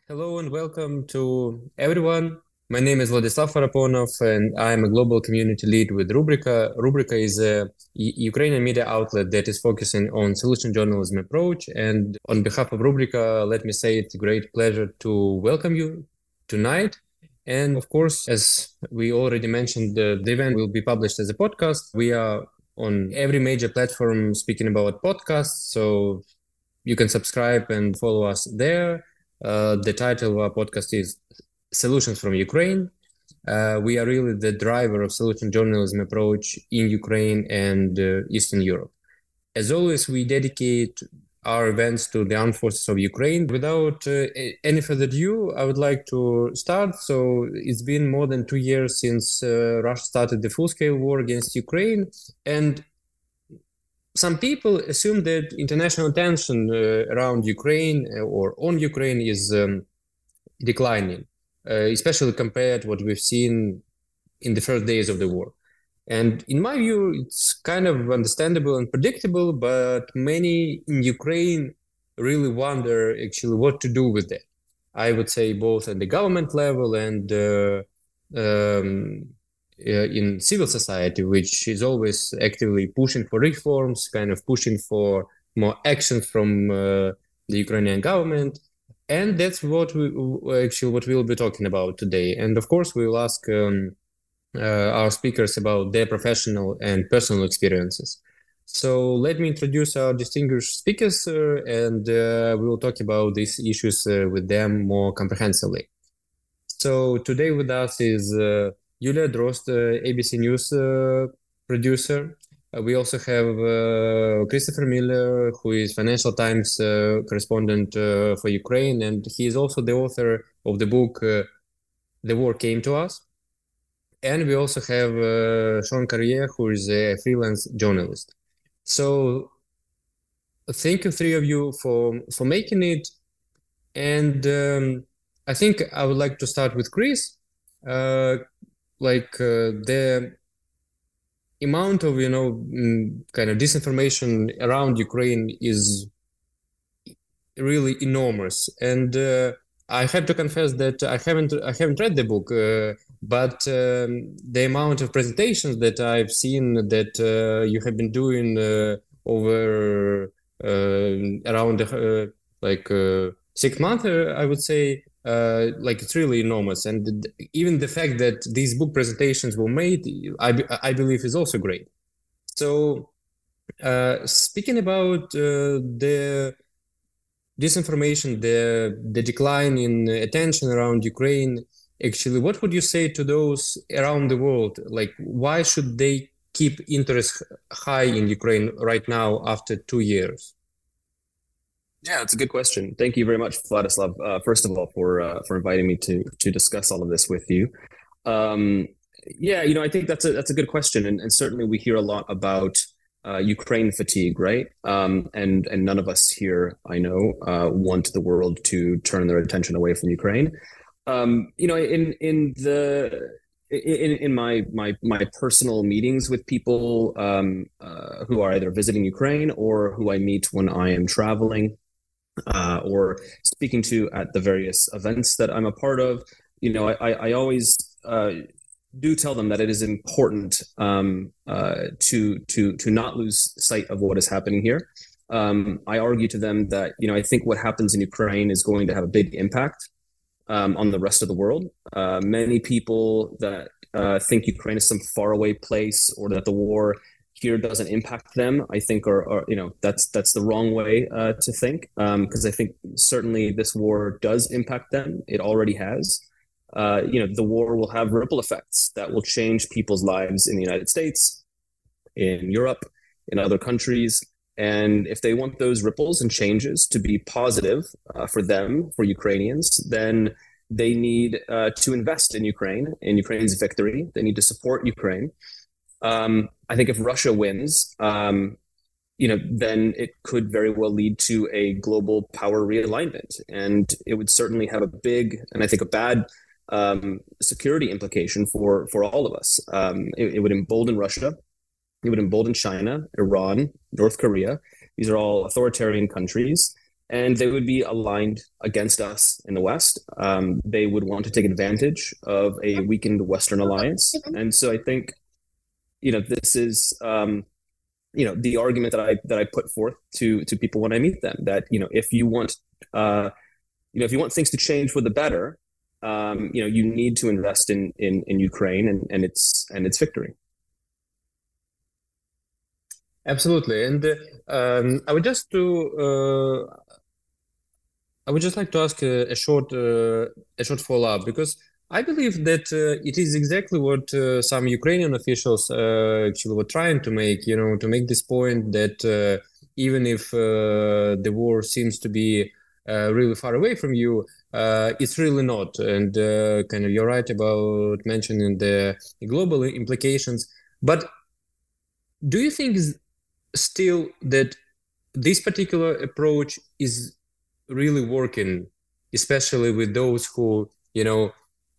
Hello and welcome to everyone. My name is Vladislav Faraponov, and I'm a global community lead with Rubryka. Rubryka is a Ukrainian media outlet that is focusing on solution journalism approach. And on behalf of Rubryka, let me say it's a great pleasure to welcome you tonight. And of course, as we already mentioned, the event will be published as a podcast. We are on every major platform speaking about podcasts, so you can subscribe and follow us there. The title of our podcast is Solutions from Ukraine. We are really the driver of solution journalism approach in Ukraine and Eastern Europe. As always, we dedicate our events to the armed forces of Ukraine. Without any further ado, I would like to start. So it's been more than 2 years since Russia started the full-scale war against Ukraine, and some people assume that international tension around Ukraine or on Ukraine is declining, especially compared to what we've seen in the first days of the war. And in my view, it's kind of understandable and predictable, but many in Ukraine really wonder actually what to do with that. I would say both at the government level and in civil society, which is always actively pushing for reforms, kind of pushing for more action from the Ukrainian government. And that's what we'll be talking about today. And of course, we will ask our speakers about their professional and personal experiences. So let me introduce our distinguished speakers, and we will talk about these issues with them more comprehensively. So today with us is Yulia Drozd, ABC News producer. We also have Christopher Miller, who is Financial Times correspondent for Ukraine, and he is also the author of the book The War Came to Us. And we also have Shawn Carrié, who is a freelance journalist. So thank you, three of you, for making it. And I think I would like to start with Chris. The amount of kind of disinformation around Ukraine is really enormous, and I have to confess that I haven't read the book, but the amount of presentations that I've seen that you have been doing over around 6 months, I would say. It's really enormous, and even the fact that these book presentations were made, I believe, is also great. So, speaking about the disinformation, the decline in attention around Ukraine, actually, what would you say to those around the world? Like, why should they keep interest high in Ukraine right now after 2 years? Yeah, that's a good question. Thank you very much, Vladislav. First of all, for inviting me to discuss all of this with you. Yeah, I think that's a good question, and certainly we hear a lot about Ukraine fatigue, right? And none of us here, I know, want the world to turn their attention away from Ukraine. In my personal meetings with people who are either visiting Ukraine or who I meet when I am traveling, or speaking to at the various events that I'm a part of, I always do tell them that it is important to not lose sight of what is happening here. I argue to them that I think what happens in Ukraine is going to have a big impact on the rest of the world. Many people that think Ukraine is some faraway place or that the war here doesn't impact them, I think are that's the wrong way to think, because I think certainly this war does impact them. It already has. The war will have ripple effects that will change people's lives in the United States, in Europe, in other countries. And if they want those ripples and changes to be positive for them, for Ukrainians, then they need to invest in Ukraine's victory. They need to support Ukraine. I think if Russia wins, then it could very well lead to a global power realignment, and it would certainly have a big, and I think a bad, security implication for all of us. It would embolden Russia, it would embolden China, Iran, North Korea. These are all authoritarian countries, and they would be aligned against us in the West. They would want to take advantage of a weakened Western alliance, and so I think this is the argument that I put forth to people when I meet them, that if you want things to change for the better, you need to invest in Ukraine and its victory. Absolutely, and I would just like to ask a short follow-up, because I believe that it is exactly what some Ukrainian officials actually were trying to make, to make this point that even if the war seems to be really far away from you, it's really not. And kind of, you're right about mentioning the global implications. But do you think still that this particular approach is really working, especially with those who,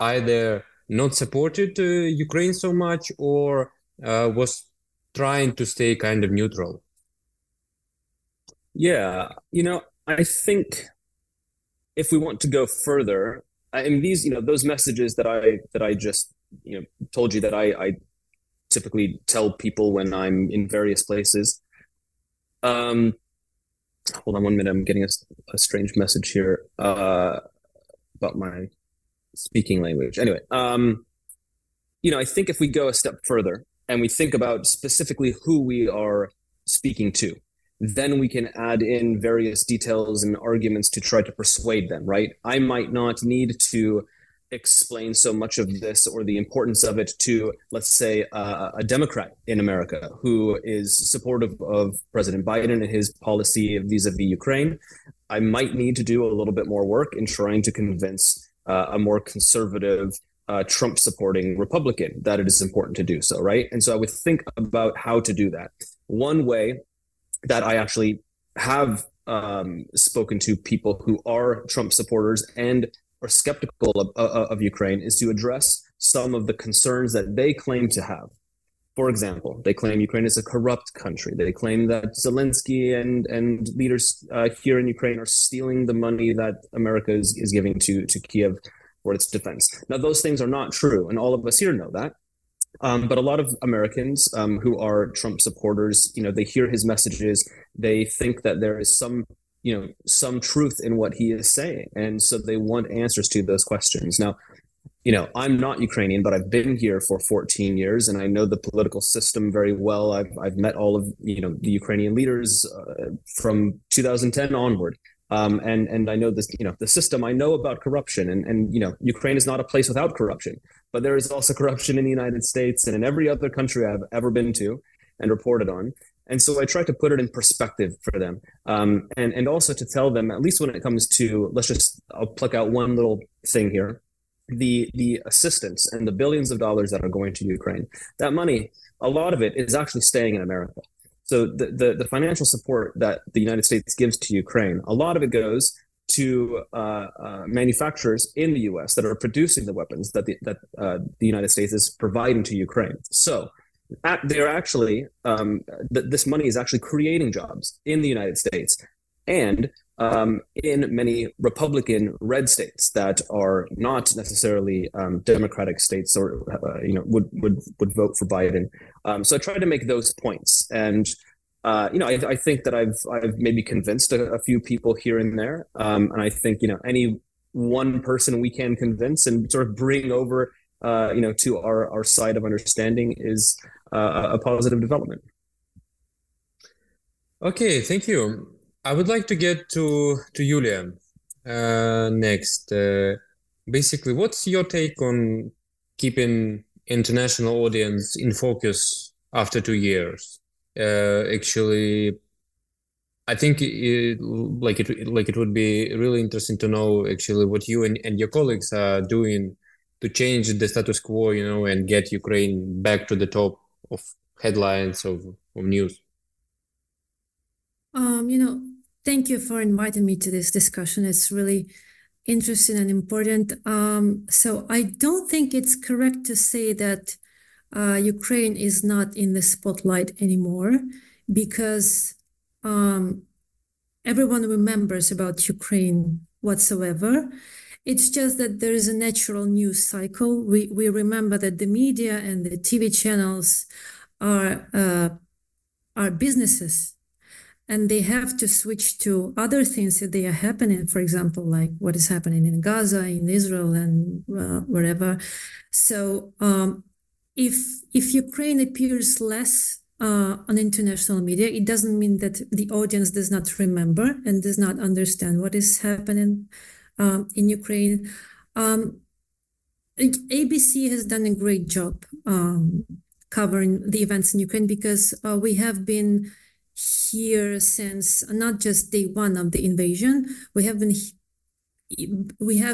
either not supported Ukraine so much, or was trying to stay kind of neutral? Yeah, I think if we want to go further, I mean, those messages that I just told you, that I typically tell people when I'm in various places. Hold on 1 minute. I'm getting a strange message here about my speaking language. Anyway, I think if we go a step further and we think about specifically who we are speaking to, then we can add in various details and arguments to try to persuade them, right? I might not need to explain so much of this or the importance of it to, let's say, a Democrat in America who is supportive of President Biden and his policy vis-a-vis Ukraine. I might need to do a little bit more work in trying to convince a more conservative, Trump-supporting Republican that it is important to do so, right? And so I would think about how to do that. One way that I actually have spoken to people who are Trump supporters and are skeptical of Ukraine is to address some of the concerns that they claim to have. For example, they claim Ukraine is a corrupt country. They claim that Zelensky and leaders here in Ukraine are stealing the money that America is giving to Kiev for its defense. Now, those things are not true, and all of us here know that. But a lot of Americans who are Trump supporters, they hear his messages, they think that there is some truth in what he is saying, and so they want answers to those questions. Now, I'm not Ukrainian, but I've been here for 14 years, and I know the political system very well. I've met all of the Ukrainian leaders from 2010 onward. And I know this, the system. I know about corruption, and Ukraine is not a place without corruption, but there is also corruption in the United States and in every other country I've ever been to and reported on. And so I try to put it in perspective for them, and also to tell them, at least when it comes to, I'll pluck out one little thing here, the assistance and the billions of dollars that are going to Ukraine. That money, a lot of it is actually staying in America. So the financial support that the United States gives to Ukraine, a lot of it goes to manufacturers in the U.S. that are producing the weapons that the United States is providing to Ukraine. So they're actually this money is actually creating jobs in the United States and in many Republican red states that are not necessarily Democratic states, or would vote for Biden. So I try to make those points, and I think that I've maybe convinced a few people here and there, and I think any one person we can convince and sort of bring over to our side of understanding is a positive development. Okay, thank you. I would like to get to Yulia next. Basically, what's your take on keeping international audience in focus after 2 years? Actually, I think it would be really interesting to know actually what you and your colleagues are doing to change the status quo, and get Ukraine back to the top of headlines of news. Thank you for inviting me to this discussion. It's really interesting and important. So I don't think it's correct to say that Ukraine is not in the spotlight anymore, because everyone remembers about Ukraine whatsoever. It's just that there is a natural news cycle. We remember that the media and the TV channels are businesses, and they have to switch to other things that they are happening. For example, like what is happening in Gaza, in Israel, and wherever. So if Ukraine appears less on international media, it doesn't mean that the audience does not remember and does not understand what is happening in Ukraine. ABC has done a great job covering the events in Ukraine because we have been here since not just day one of the invasion. We have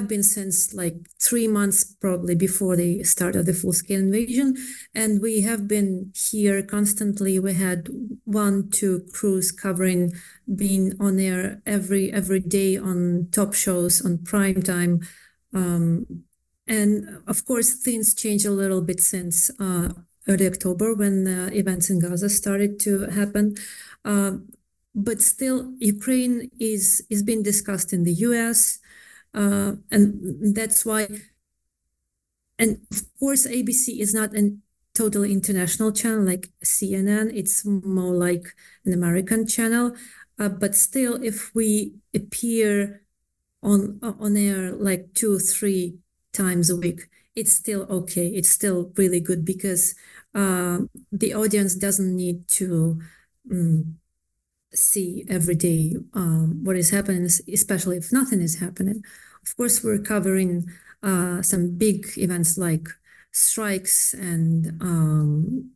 been since like 3 months probably before the start of the full-scale invasion, and we have been here constantly. We had 1-2 crews covering, being on air every day on top shows on prime time, and of course things changed a little bit since early October when events in Gaza started to happen. But still, Ukraine is being discussed in the US, and that's why. And of course, ABC is not a totally international channel like CNN. It's more like an American channel. But still, if we appear on air like 2-3 times a week, it's still okay. It's still really good because the audience doesn't need to see every day what is happening, especially if nothing is happening. Of course, we're covering some big events like strikes and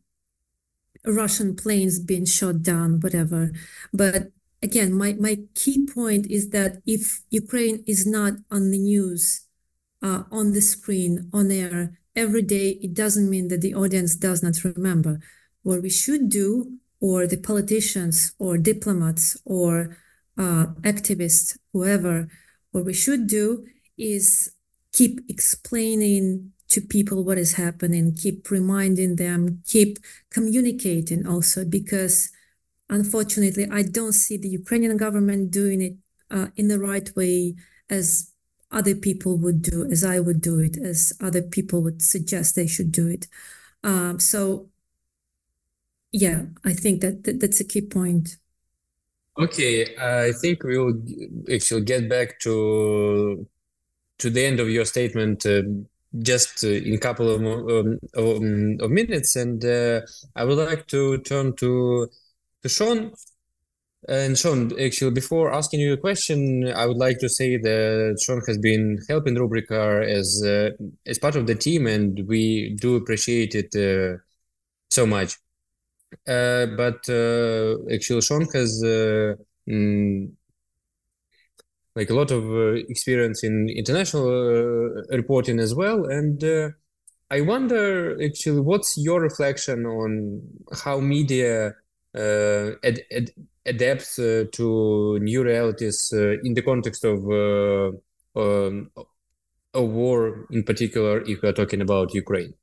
Russian planes being shot down, whatever. But again, my key point is that if Ukraine is not on the news, on the screen, on air every day, it doesn't mean that the audience does not remember. What we should do, or the politicians or diplomats or activists, whoever, what we should do is keep explaining to people what is happening, keep reminding them, keep communicating also, because unfortunately, I don't see the Ukrainian government doing it in the right way as other people would do, as I would do it, as other people would suggest they should do it. So, yeah, I think that's a key point. Okay, I think we'll actually get back to the end of your statement just in a couple of minutes, and I would like to turn to Shawn. And Shawn, actually, before asking you a question, I would like to say that Shawn has been helping Rubryka as part of the team, and we do appreciate it so much. But actually, Shawn has like a lot of experience in international reporting as well, and I wonder actually what's your reflection on how media adapt to new realities in the context of a war, in particular, if we are talking about Ukraine.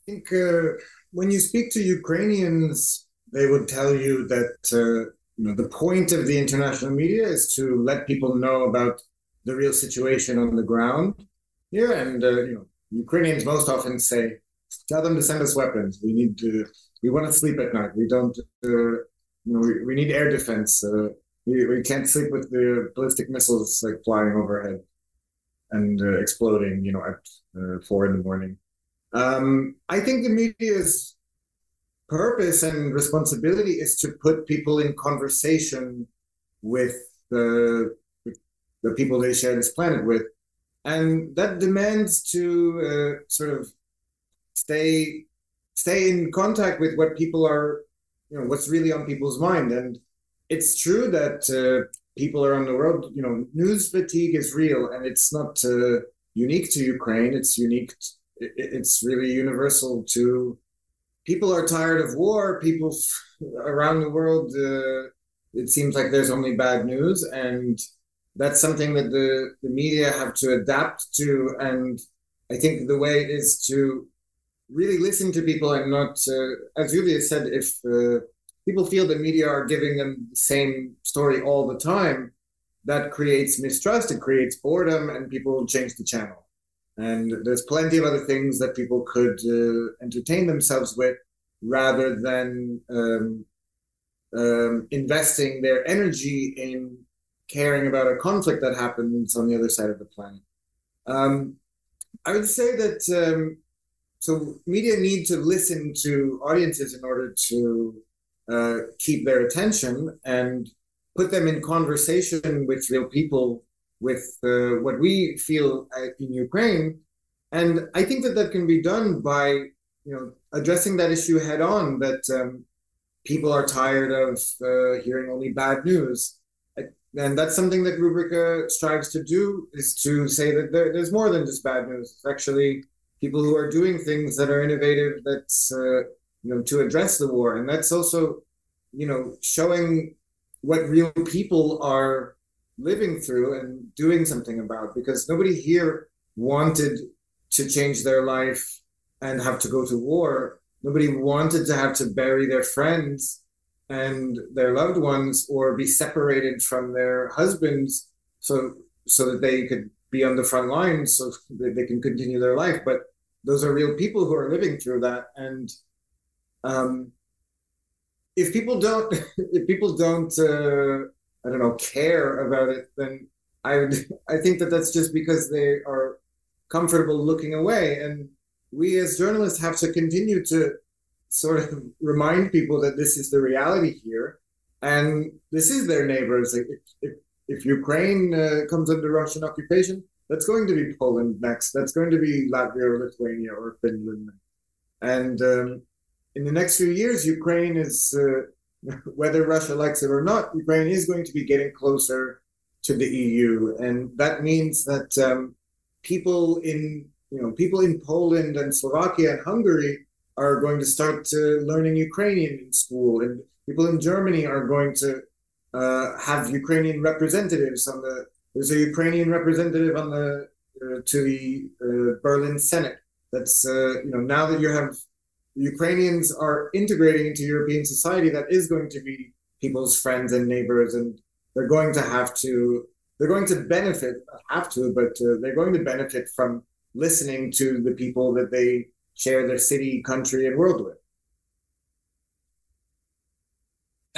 I think when you speak to Ukrainians, they would tell you that the point of the international media is to let people know about the real situation on the ground here, and Ukrainians most often say, "Tell them to send us weapons. We want to sleep at night. We don't, we need air defense. We can't sleep with the ballistic missiles like flying overhead and exploding, at 4 a.m. I think the media's purpose and responsibility is to put people in conversation with the people they share this planet with, and that demands to sort of stay in contact with what people are, what's really on people's mind. And it's true that people around the world, news fatigue is real, and it's not unique to Ukraine. It's really universal to people are tired of war. People around the world, it seems like there's only bad news, and that's something that the media have to adapt to. And I think the way is to really listen to people and not, as Yulia said, if people feel the media are giving them the same story all the time, that creates mistrust, it creates boredom, and people change the channel. And there's plenty of other things that people could entertain themselves with rather than investing their energy in caring about a conflict that happens on the other side of the planet. I would say that so media need to listen to audiences in order to keep their attention and put them in conversation with real people, with what we feel in Ukraine. And I think that can be done by addressing that issue head on, that people are tired of hearing only bad news. And that's something that Rubryka strives to do, is to say that there's more than just bad news. It's actually people who are doing things that are innovative, that's to address the war. And that's also showing what real people are living through and doing something about, because nobody here wanted to change their life and have to go to war. Nobody wanted to have to bury their friends and their loved ones or be separated from their husbands so that they could be on the front lines so that they can continue their life. But those are real people who are living through that. And if people don't I don't know, care about it, then I think that that's just because they are comfortable looking away. And we as journalists have to continue to sort of remind people that this is the reality here, and this is their neighbors. If Ukraine comes under Russian occupation, that's going to be Poland next. That's going to be Latvia or Lithuania or Finland. And in the next few years, Ukraine is, whether Russia likes it or not, Ukraine is going to be getting closer to the EU. And that means that people in Poland and Slovakia and Hungary are going to start learning Ukrainian in school, and people in Germany are going to have Ukrainian representatives there's a Ukrainian representative on to the Berlin Senate. That's now that you have Ukrainians are integrating into European society, that is going to be people's friends and neighbors, and they're going to benefit, they're going to benefit from listening to the people that they share their city, country, and world with.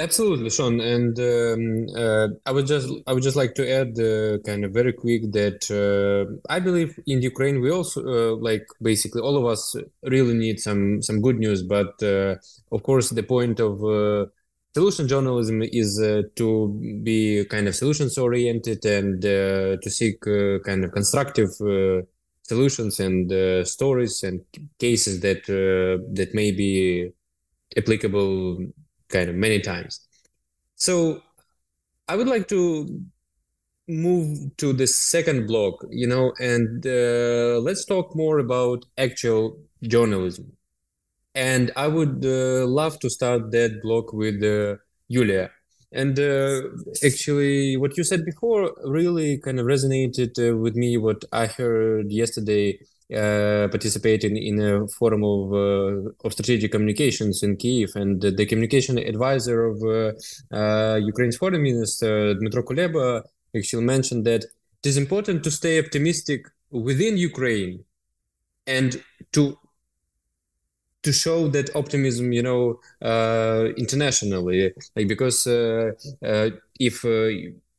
Absolutely, Shawn. And I would just like to add kind of very quick that I believe in Ukraine we also basically all of us really need some good news. But of course, the point of solution journalism is to be kind of solutions oriented and to seek kind of constructive solutions and stories and cases that may be applicable kind of many times. So I would like to move to the second block, and let's talk more about actual journalism. And I would love to start that block with Yulia. And actually, what you said before really kind of resonated with me, what I heard yesterday participating in a forum of strategic communications in Kyiv, and the communication advisor of Ukraine's foreign minister, Dmytro Kuleba, actually mentioned that it is important to stay optimistic within Ukraine and to show that optimism, internationally, because if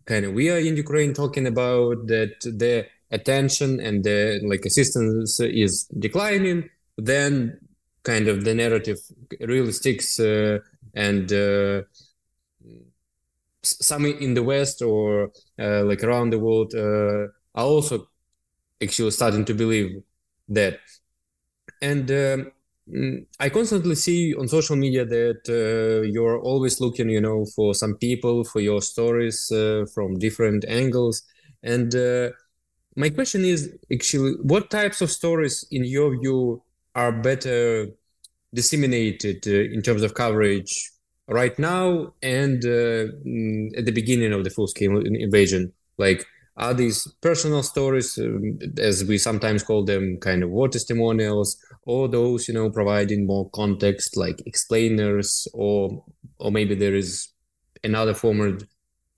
kind of we are in Ukraine talking about that the attention and the assistance is declining, then kind of the narrative really sticks, and some in the West or around the world are also actually starting to believe that. And I constantly see on social media that you're always looking, for some people, for your stories from different angles. And my question is actually, what types of stories, in your view, are better disseminated in terms of coverage right now and at the beginning of the full-scale invasion? Are these personal stories, as we sometimes call them, kind of war testimonials, or those, providing more context, like explainers, or or maybe there is another format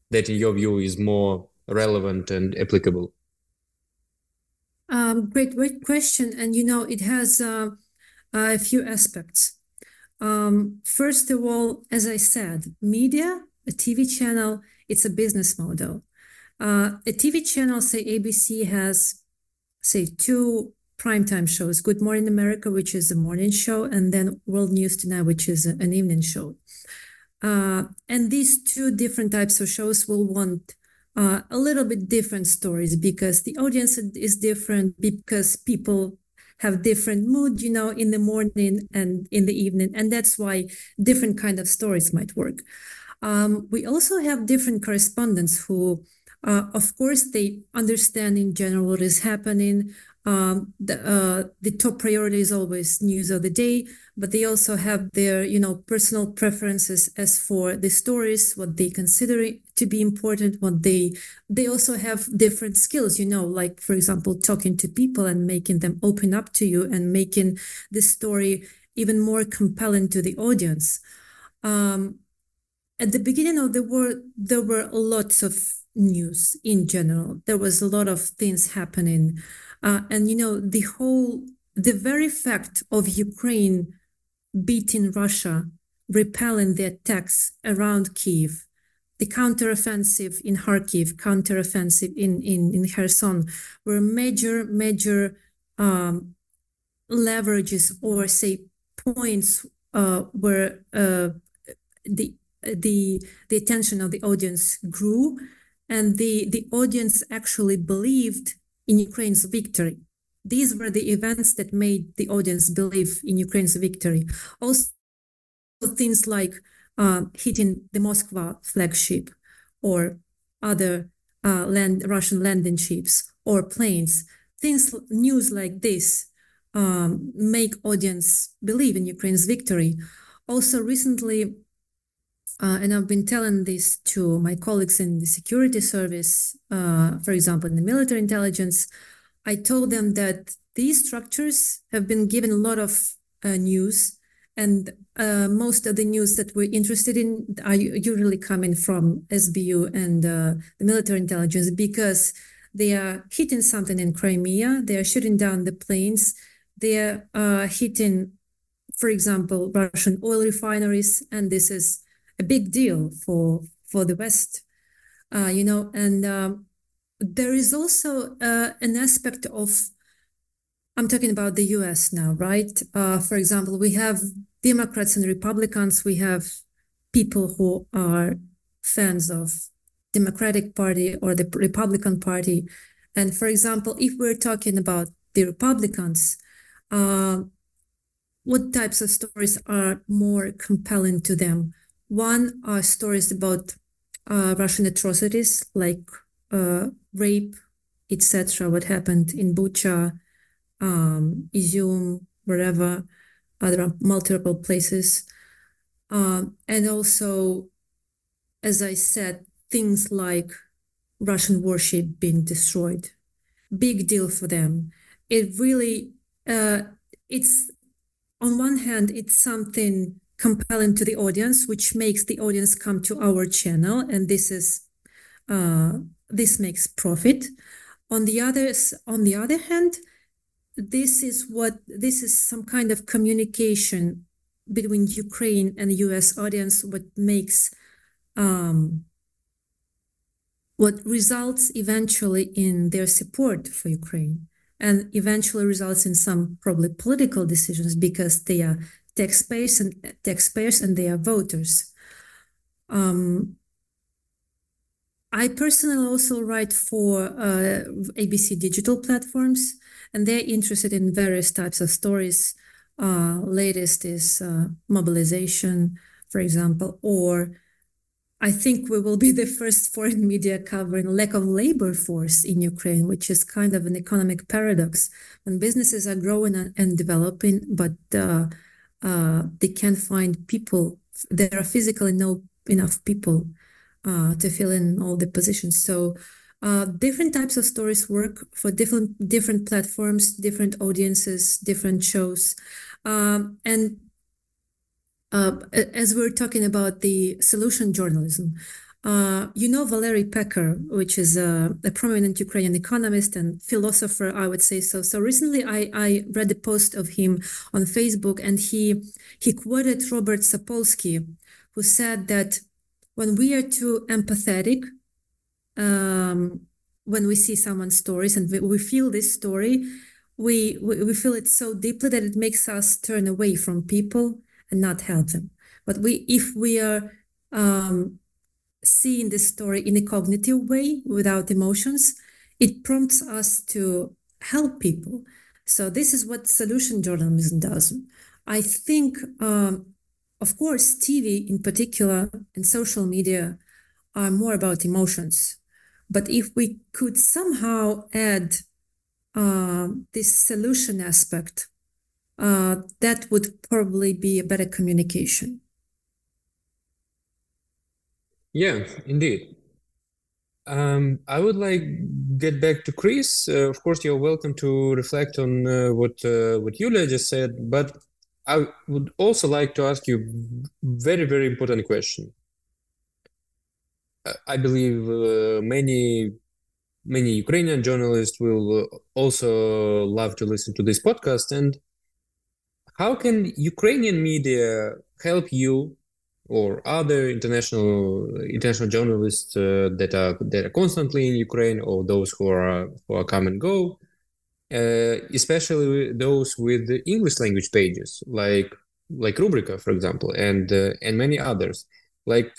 that in your view is more relevant and applicable? Great question. And, it has a few aspects. First of all, as I said, media, a TV channel, it's a business model. A TV channel, say ABC, has, say, two primetime shows, Good Morning America, which is a morning show, and then World News Tonight, which is an evening show. And these two different types of shows will want a little bit different stories because the audience is different, because people have different mood, in the morning and in the evening. And that's why different kind of stories might work. We also have different correspondents who, of course, they understand in general what is happening. The top priority is always news of the day, but they also have their, personal preferences as for the stories, what they consider to be important, what they also have different skills, like, for example, talking to people and making them open up to you and making the story even more compelling to the audience. At the beginning of the war, there were lots of news in general. There was a lot of things happening. And, the very fact of Ukraine beating Russia, repelling the attacks around Kyiv, the counteroffensive in Kharkiv, counteroffensive in Kherson, were major leverages or, say, points where the attention of the audience grew, and the audience actually believed in Ukraine's victory. These were the events that made the audience believe in Ukraine's victory. Also, things like hitting the Moskva flagship or other Russian landing ships or planes. News like this make audience believe in Ukraine's victory. Also, recently, and I've been telling this to my colleagues in the security service, for example, in the military intelligence, I told them that these structures have been given a lot of news, and most of the news that we're interested in are usually coming from SBU and the military intelligence, because they are hitting something in Crimea, they are shooting down the planes, they are hitting, for example, Russian oil refineries, and this is a big deal for the West, and there is also an aspect of, I'm talking about the US now, right? For example, we have Democrats and Republicans, we have people who are fans of Democratic Party or the Republican Party. And for example, if we're talking about the Republicans, what types of stories are more compelling to them? One are stories about Russian atrocities like rape, etc., what happened in Bucha, Izium, wherever, there are multiple places. And also, as I said, things like Russian warship being destroyed. Big deal for them. It really, it's, on one hand, it's something compelling to the audience, which makes the audience come to our channel, and this makes profit. On the other hand, this is some kind of communication between Ukraine and the US audience, what results eventually in their support for Ukraine, and eventually results in some probably political decisions, because they are taxpayers and they are voters. I personally also write for ABC digital platforms, and they're interested in various types of stories. Latest is mobilization, for example, or I think we will be the first foreign media covering lack of labor force in Ukraine, which is kind of an economic paradox. When businesses are growing and developing, but they can't find people, there are physically no enough people to fill in all the positions. So different types of stories work for different platforms, different audiences, different shows. And as we're talking about the solution journalism, you know Valery Pecker, which is a prominent Ukrainian economist and philosopher, I would say so. So recently I read a post of him on Facebook, and he quoted Robert Sapolsky, who said that when we are too empathetic, when we see someone's stories and we feel this story, we feel it so deeply that it makes us turn away from people and not help them. But if we are seeing this story in a cognitive way without emotions, it prompts us to help people. So this is what solution journalism does. I think, of course, TV in particular and social media are more about emotions. But if we could somehow add this solution aspect, that would probably be a better communication. Yeah, indeed. I would like get back to Chris. Of course, you're welcome to reflect on what Yulia just said, but I would also like to ask you very, very important question. I believe many Ukrainian journalists will also love to listen to this podcast. And how can Ukrainian media help you or other international journalists that are constantly in Ukraine, or those who are come and go, especially those with the English language pages, like Rubryka, for example, and many others, like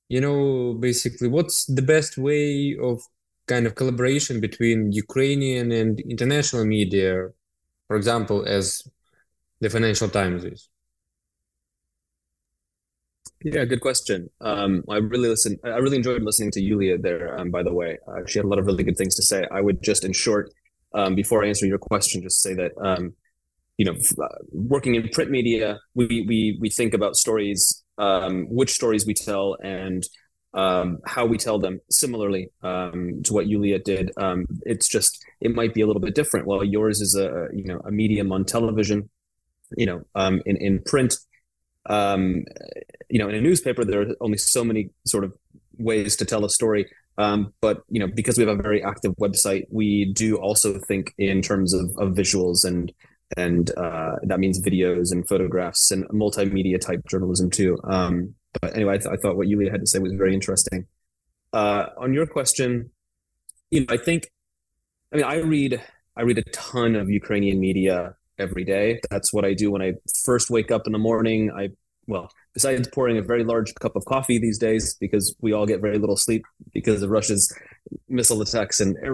basically, what's the best way of kind of collaboration between Ukrainian and international media, for example, as the Financial Times is? Yeah, good question. I really enjoyed listening to Yulia there, by the way. She had a lot of really good things to say. I would just, in short, before I answer your question, just say that, working in print media, we think about stories, which stories we tell, and how we tell them similarly to what Yulia did. It might be a little bit different. While yours is a medium on television, in print, in a newspaper, there are only so many sort of ways to tell a story. But because we have a very active website, we do also think in terms of visuals, and that means videos and photographs and multimedia type journalism too. But anyway, I thought what Yulia had to say was very interesting. On your question, I read a ton of Ukrainian media every day. That's what I do when I first wake up in the morning. Besides pouring a very large cup of coffee these days, because we all get very little sleep because of Russia's missile attacks and air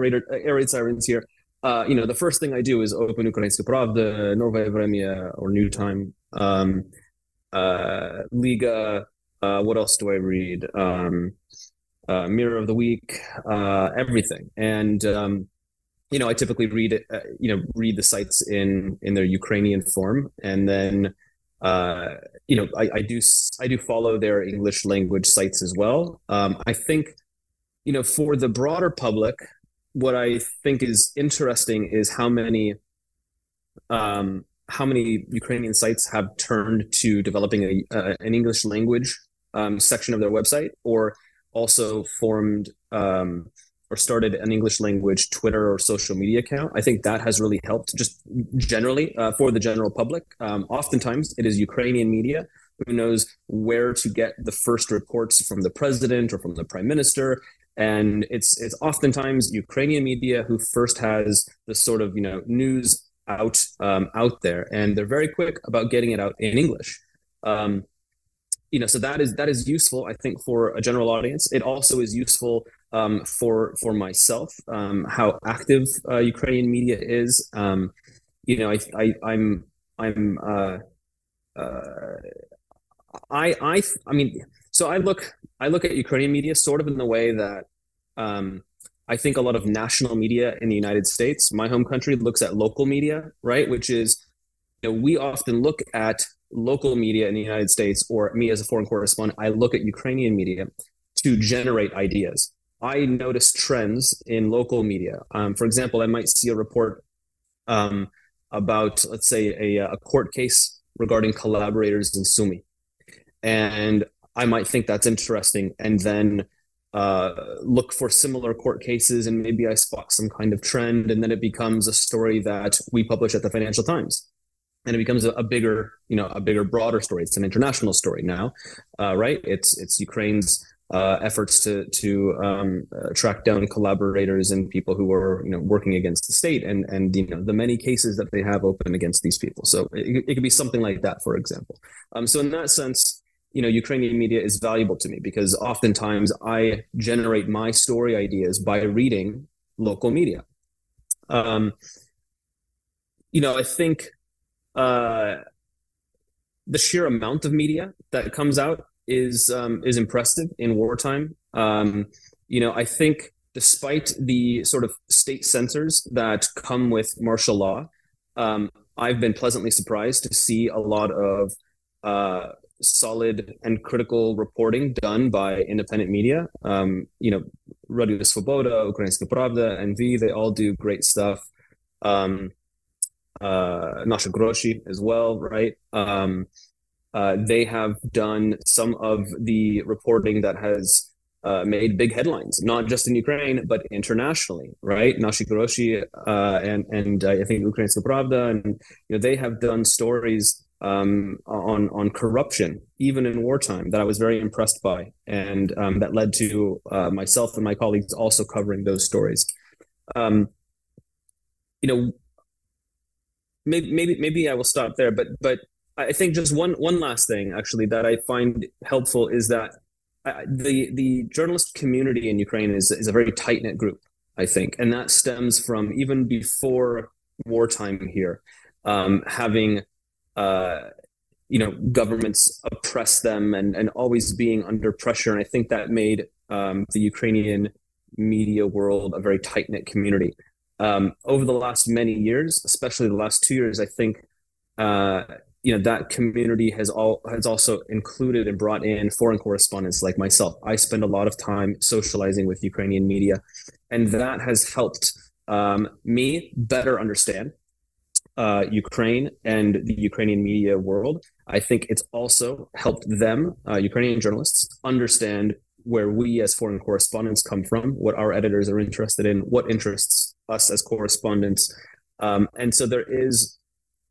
raid sirens here. The first thing I do is open Ukrainsky Pravda, Novaya Vremya, or New Time, Liga. What else do I read? Mirror of the Week, everything. And I typically read the sites in their Ukrainian form, and then I do follow their English language sites as well. I think for the broader public, what I think is interesting is how many Ukrainian sites have turned to developing an English language section of their website, or also formed or started an English language Twitter or social media account. I think that has really helped just generally for the general public. Oftentimes it is Ukrainian media who knows where to get the first reports from the president or from the prime minister. And it's oftentimes Ukrainian media who first has the sort of, news out there, and they're very quick about getting it out in English. So that is useful, I think, for a general audience. It also is useful for myself, how active Ukrainian media is. So I look at Ukrainian media sort of in the way that I think a lot of national media in the United States, my home country, looks at local media, right? Which is, we often look at local media in the United States, or me as a foreign correspondent, I look at Ukrainian media to generate ideas. I notice trends in local media. For example, I might see a report about, let's say, a court case regarding collaborators in Sumy. And I might think that's interesting, and then look for similar court cases, and maybe I spot some kind of trend, and then it becomes a story that we publish at the Financial Times. And it becomes a bigger, broader story. It's an international story now, right? It's Ukraine's efforts to track down collaborators and people who are working against the state, and the many cases that they have open against these people. So it could be something like that, for example. So in that sense, Ukrainian media is valuable to me because oftentimes I generate my story ideas by reading local media. I think the sheer amount of media that comes out is impressive in wartime. I think despite the sort of state censors that come with martial law, I've been pleasantly surprised to see a lot of solid and critical reporting done by independent media. Rubryka Svoboda, Ukrainska Pravda, and they all do great stuff. Nasze Groshi as well, right? They have done some of the reporting that has made big headlines, not just in Ukraine, but internationally, right? Nasze Groshi and I think Ukrainska Pravda, and they have done stories on corruption, even in wartime, that I was very impressed by, and that led to myself and my colleagues also covering those stories. Maybe I will stop there, but I think just one last thing actually that I find helpful is that the journalist community in Ukraine is a very tight-knit group, I think, and that stems from even before wartime here, having governments oppress them and always being under pressure. And I think that made the Ukrainian media world a very tight-knit community. Over the last many years, especially the last 2 years, I think that community has also included and brought in foreign correspondents like myself. I spend a lot of time socializing with Ukrainian media, and that has helped me better understand Ukraine and the Ukrainian media world. I think it's also helped them, Ukrainian journalists, understand where we as foreign correspondents come from, what our editors are interested in, what interests us as correspondents. And so there is,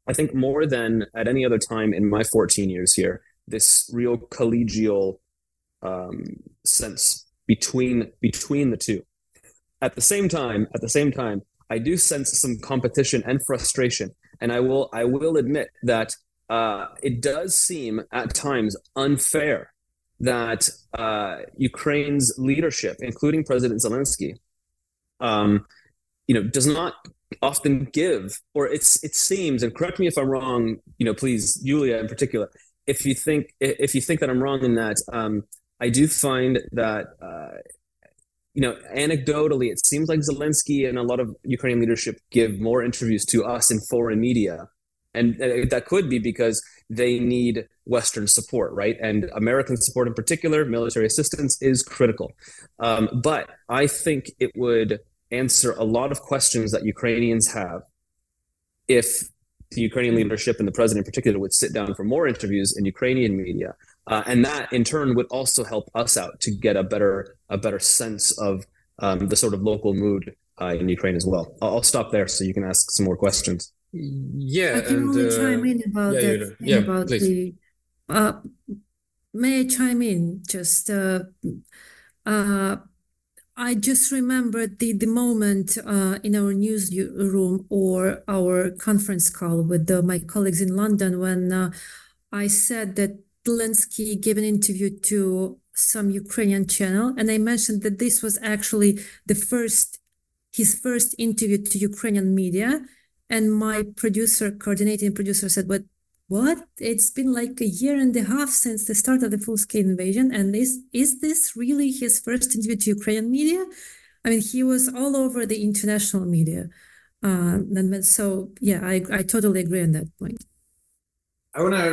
I think, more than at any other time in my 14 years here, this real collegial sense between the two. At the same time, I do sense some competition and frustration, and I will admit that it does seem at times unfair that Ukraine's leadership, including President Zelensky, does not often give, or it seems, and correct me if I'm wrong, please, Yulia in particular, if you think that I'm wrong in that, I do find that anecdotally, it seems like Zelensky and a lot of Ukrainian leadership give more interviews to us in foreign media. And that could be because they need Western support, right? And American support in particular, military assistance, is critical. But I think it would answer a lot of questions that Ukrainians have if the Ukrainian leadership and the president in particular would sit down for more interviews in Ukrainian media. And that in turn would also help us out to get a better sense of the sort of local mood in Ukraine as well. I'll stop there so you can ask some more questions. Yeah, I can only chime in about that. Yeah, about please. May I chime in? Just I just remembered the moment in our newsroom or our conference call with my colleagues in London when I said that Zelensky gave an interview to some Ukrainian channel, and I mentioned that this was actually his first interview to Ukrainian media. And my coordinating producer said, "But what? It's been like a year and a half since the start of the full-scale invasion, and is this really his first interview to Ukrainian media?" I mean, he was all over the international media. So yeah, I totally agree on that point. I want to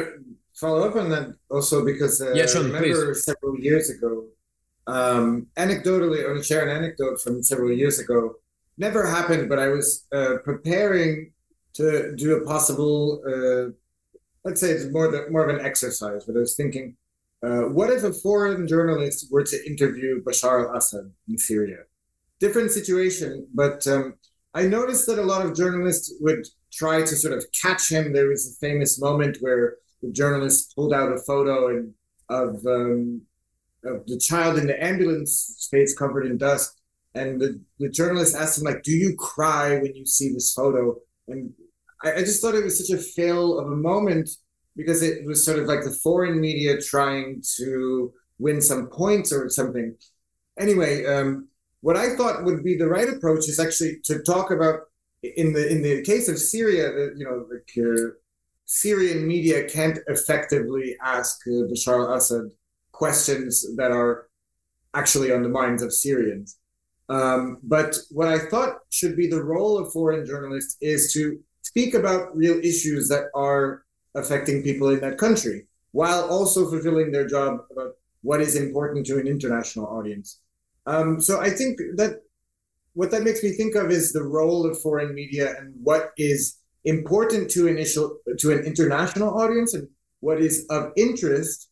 follow up on that also because Shawn, I remember please. several years ago, anecdotally, I want to share an anecdote from several years ago. Never happened, but I was preparing to do a possible let's say it's more of an exercise, but I was thinking, what if a foreign journalist were to interview Bashar al-Assad in Syria? Different situation, but I noticed that a lot of journalists would try to sort of catch him. There was a famous moment where the journalist pulled out a photo of the child in the ambulance, face covered in dust, and the journalist asked him, like, do you cry when you see this photo? And I just thought it was such a fail of a moment, because it was sort of like the foreign media trying to win some points or something. Anyway, what I thought would be the right approach is actually to talk about, in the case of Syria, Syrian media can't effectively ask Bashar al-Assad questions that are actually on the minds of Syrians. But what I thought should be the role of foreign journalists is to speak about real issues that are affecting people in that country, while also fulfilling their job about what is important to an international audience. So I think that what that makes me think of is the role of foreign media and what is important to an international audience and what is of interest,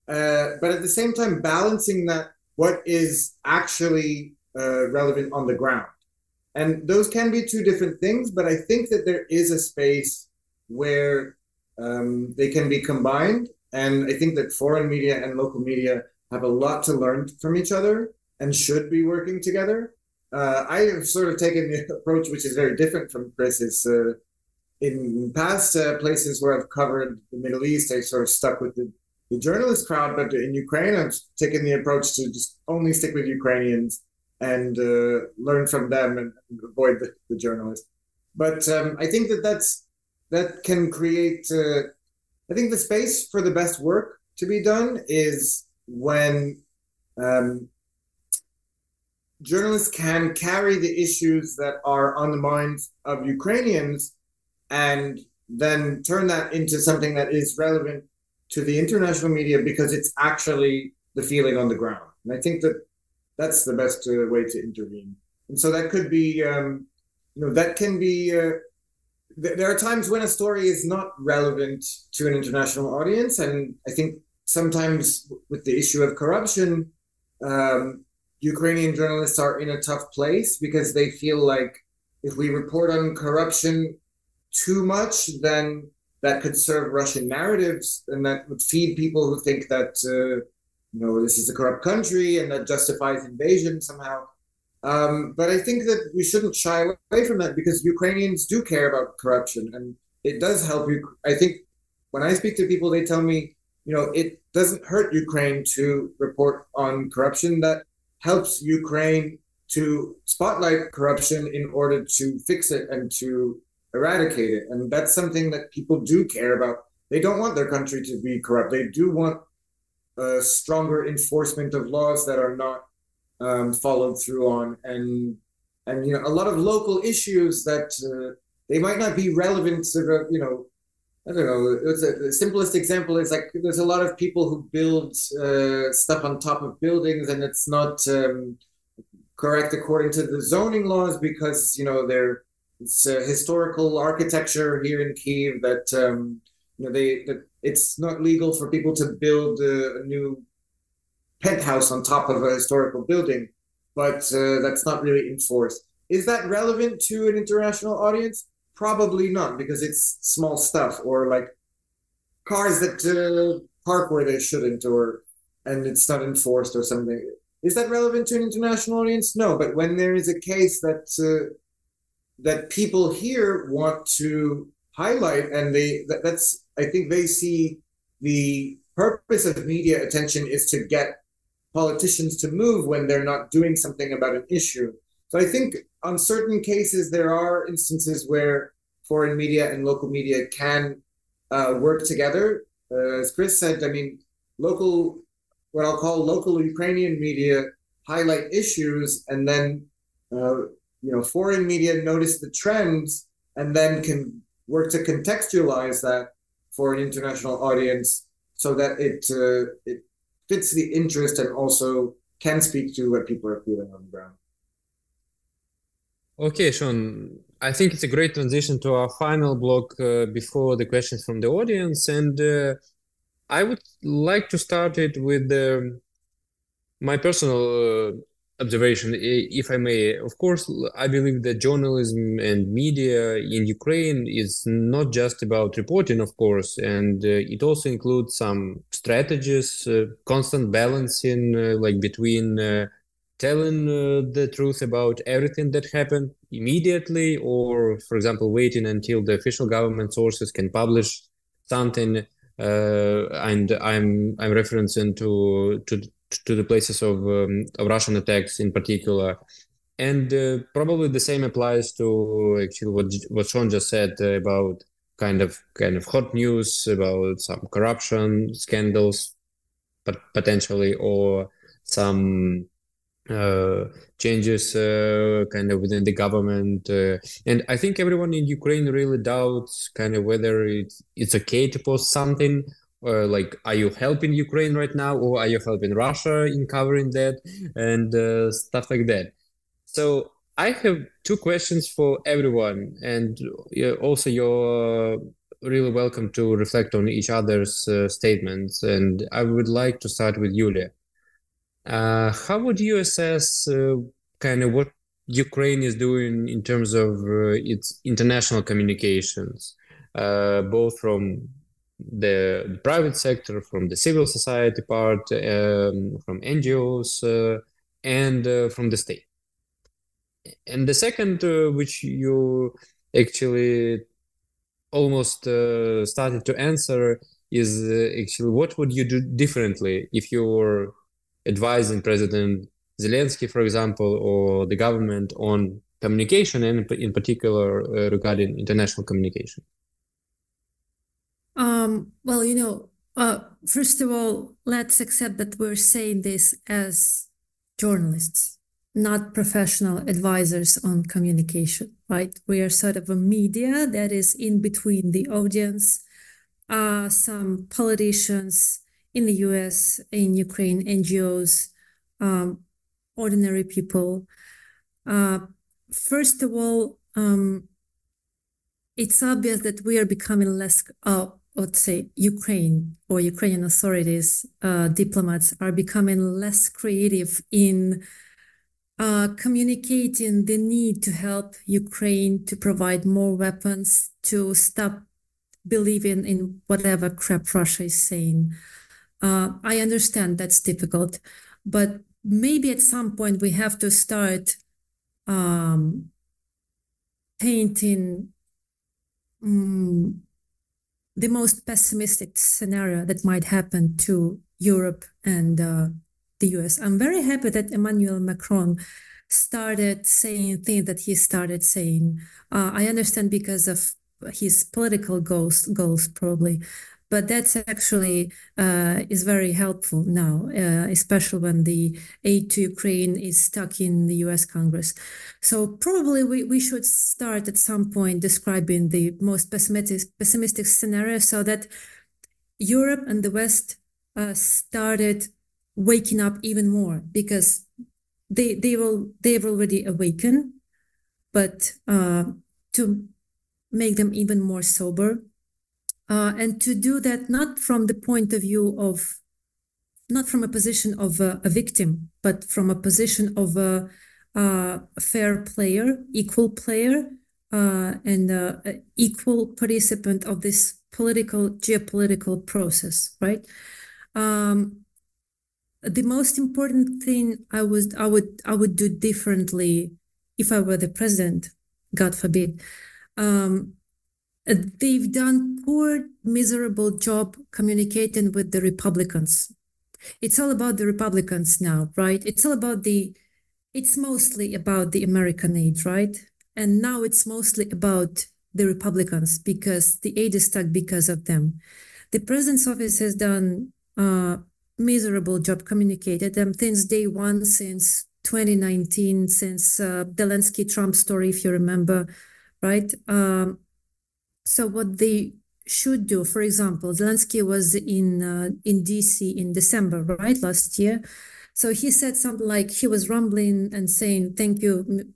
but at the same time balancing that what is actually relevant on the ground. And those can be two different things, but I think that there is a space where they can be combined. And I think that foreign media and local media have a lot to learn from each other and should be working together. I have sort of taken the approach, which is very different from Chris's. In past places where I've covered the Middle East, I sort of stuck with the journalist crowd, but in Ukraine, I've taken the approach to just only stick with Ukrainians and learn from them and avoid the journalists. But I think that can create, I think the space for the best work to be done is when journalists can carry the issues that are on the minds of Ukrainians and then turn that into something that is relevant to the international media because it's actually the feeling on the ground. And I think that that's the best way to intervene. And so that could be, that can be, there are times when a story is not relevant to an international audience. And I think sometimes with the issue of corruption, Ukrainian journalists are in a tough place because they feel like if we report on corruption too much, then that could serve Russian narratives, and that would feed people who think that this is a corrupt country and that justifies invasion somehow. But I think that we shouldn't shy away from that because Ukrainians do care about corruption, and it does help you. I think when I speak to people, they tell me, it doesn't hurt Ukraine to report on corruption. That helps Ukraine to spotlight corruption in order to fix it and to eradicate it. And that's something that people do care about. They don't want their country to be corrupt. They do want stronger enforcement of laws that are not followed through on. And a lot of local issues that they might not be relevant to the, I don't know, the simplest example is like there's a lot of people who build stuff on top of buildings and it's not correct according to the zoning laws because, it's historical architecture here in Kyiv that, it's not legal for people to build a new penthouse on top of a historical building, but that's not really enforced. Is that relevant to an international audience? Probably not, because it's small stuff or like cars that park where they shouldn't, and it's not enforced or something. Is that relevant to an international audience? No, but when there is a case that people here want to highlight, and I think they see the purpose of media attention is to get politicians to move when they're not doing something about an issue. So I think on certain cases, there are instances where foreign media and local media can work together. As Chris said, I mean, what I'll call local Ukrainian media highlight issues, and then foreign media notice the trends and then can work to contextualize that for an international audience so that it fits the interest and also can speak to what people are feeling on the ground. Okay, Shawn, I think it's a great transition to our final block before the questions from the audience. And I would like to start it with my personal observation, if I may. Of course, I believe that journalism and media in Ukraine is not just about reporting, of course, and it also includes some strategies, constant balancing, like between telling the truth about everything that happened immediately, or, for example, waiting until the official government sources can publish something. And I'm referencing to the places of Russian attacks in particular. And probably the same applies to actually what Shawn just said about kind of hot news about some corruption scandals, but potentially, or some changes kind of within the government. And I think everyone in Ukraine really doubts kind of whether it's okay to post something. Like, are you helping Ukraine right now, or are you helping Russia in covering that, and stuff like that. So I have two questions for everyone, and also you're really welcome to reflect on each other's statements. And I would like to start with Yulia. How would you assess kind of what Ukraine is doing in terms of its international communications, both from the private sector, from the civil society part, from NGOs, and from the state? And the second, which you actually almost started to answer, is actually what would you do differently if you were advising President Zelensky, for example, or the government on communication, and in particular regarding international communication? Well, first of all, let's accept that we're saying this as journalists, not professional advisors on communication, right? We are sort of a media that is in between the audience, some politicians in the US, in Ukraine, NGOs, ordinary people. First of all, it's obvious that we are becoming less, let's say, Ukraine or Ukrainian authorities, diplomats are becoming less creative in communicating the need to help Ukraine to provide more weapons, to stop believing in whatever crap Russia is saying. I understand that's difficult, but maybe at some point we have to start painting the most pessimistic scenario that might happen to Europe and the US. I'm very happy that Emmanuel Macron started saying things that he started saying. I understand because of his political goals probably, but that's actually is very helpful now, especially when the aid to Ukraine is stuck in the US Congress. So probably we should start at some point describing the most pessimistic scenario, so that Europe and the West started waking up even more, because they've already awakened, but to make them even more sober, and to do that not from the point of view of, not from a position of a victim, but from a position of a fair player, equal player, and equal participant of this geopolitical process, right? The most important thing I would do differently if I were the president, God forbid. They've done poor, miserable job communicating with the Republicans. It's all about the Republicans now, right? It's mostly about the American aid, right? And now it's mostly about the Republicans, because the aid is stuck because of them. The president's office has done a miserable job communicating them since day one, since 2019, since Zelensky-Trump story, if you remember, right? So what they should do, for example, Zelensky was in DC in December, right, last year. So he said something like he was rumbling and saying, "Thank you,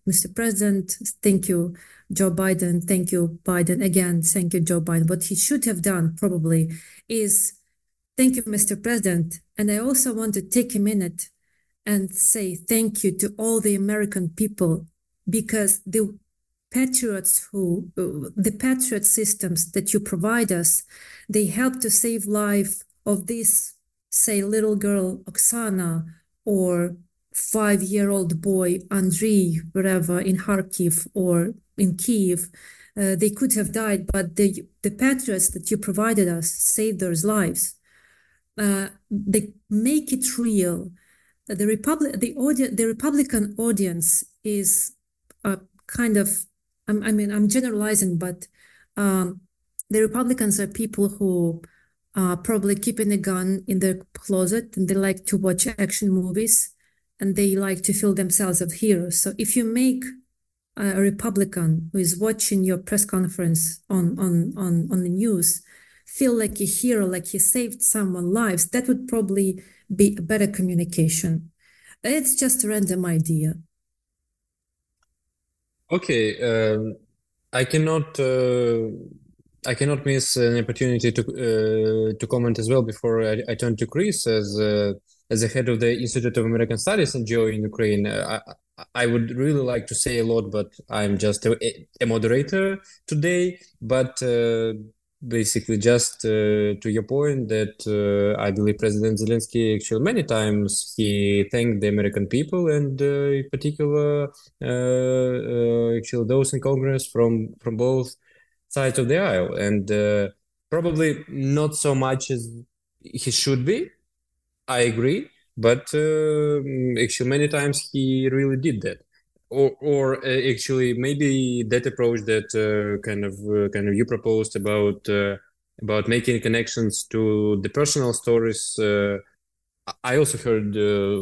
Mr. President. Thank you, Joe Biden. Thank you, Biden. Again, thank you, Joe Biden." What he should have done probably is, "Thank you, Mr. President. And I also want to take a minute and say thank you to all the American people, because the patriot systems that you provide us, they help to save life of this, say, little girl Oksana, or 5-year-old boy Andriy, wherever in Kharkiv or in Kiev. They could have died, but the patriots that you provided us saved those lives. They make it real. The Republican audience is kind of, I'm generalizing, but the Republicans are people who probably keeping a gun in their closet, and they like to watch action movies, and they like to feel themselves as heroes. So if you make a Republican who is watching your press conference on the news feel like a hero, like he saved someone's lives, that would probably be a better communication. It's just a random idea. Okay, I cannot miss an opportunity to comment as well before I turn to Chris as the head of the Institute of American Studies NGO in Ukraine. I would really like to say a lot, but I'm just a moderator today. But basically, just to your point, that I believe President Zelensky actually many times he thanked the American people, and in particular, actually those in Congress from both sides of the aisle, and probably not so much as he should be. I agree, but actually many times he really did that, or actually maybe that approach that kind of you proposed about making connections to the personal stories. I also heard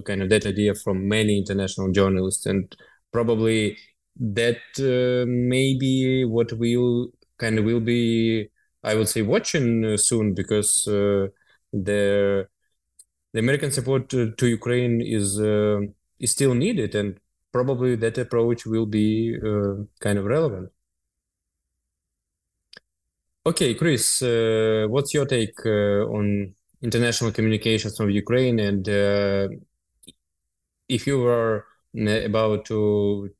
kind of that idea from many international journalists, and probably that maybe what will be, I would say, watching soon, because the American support to Ukraine is still needed, and probably that approach will be kind of relevant. Okay, Chris, what's your take on international communications of Ukraine, and if you were about to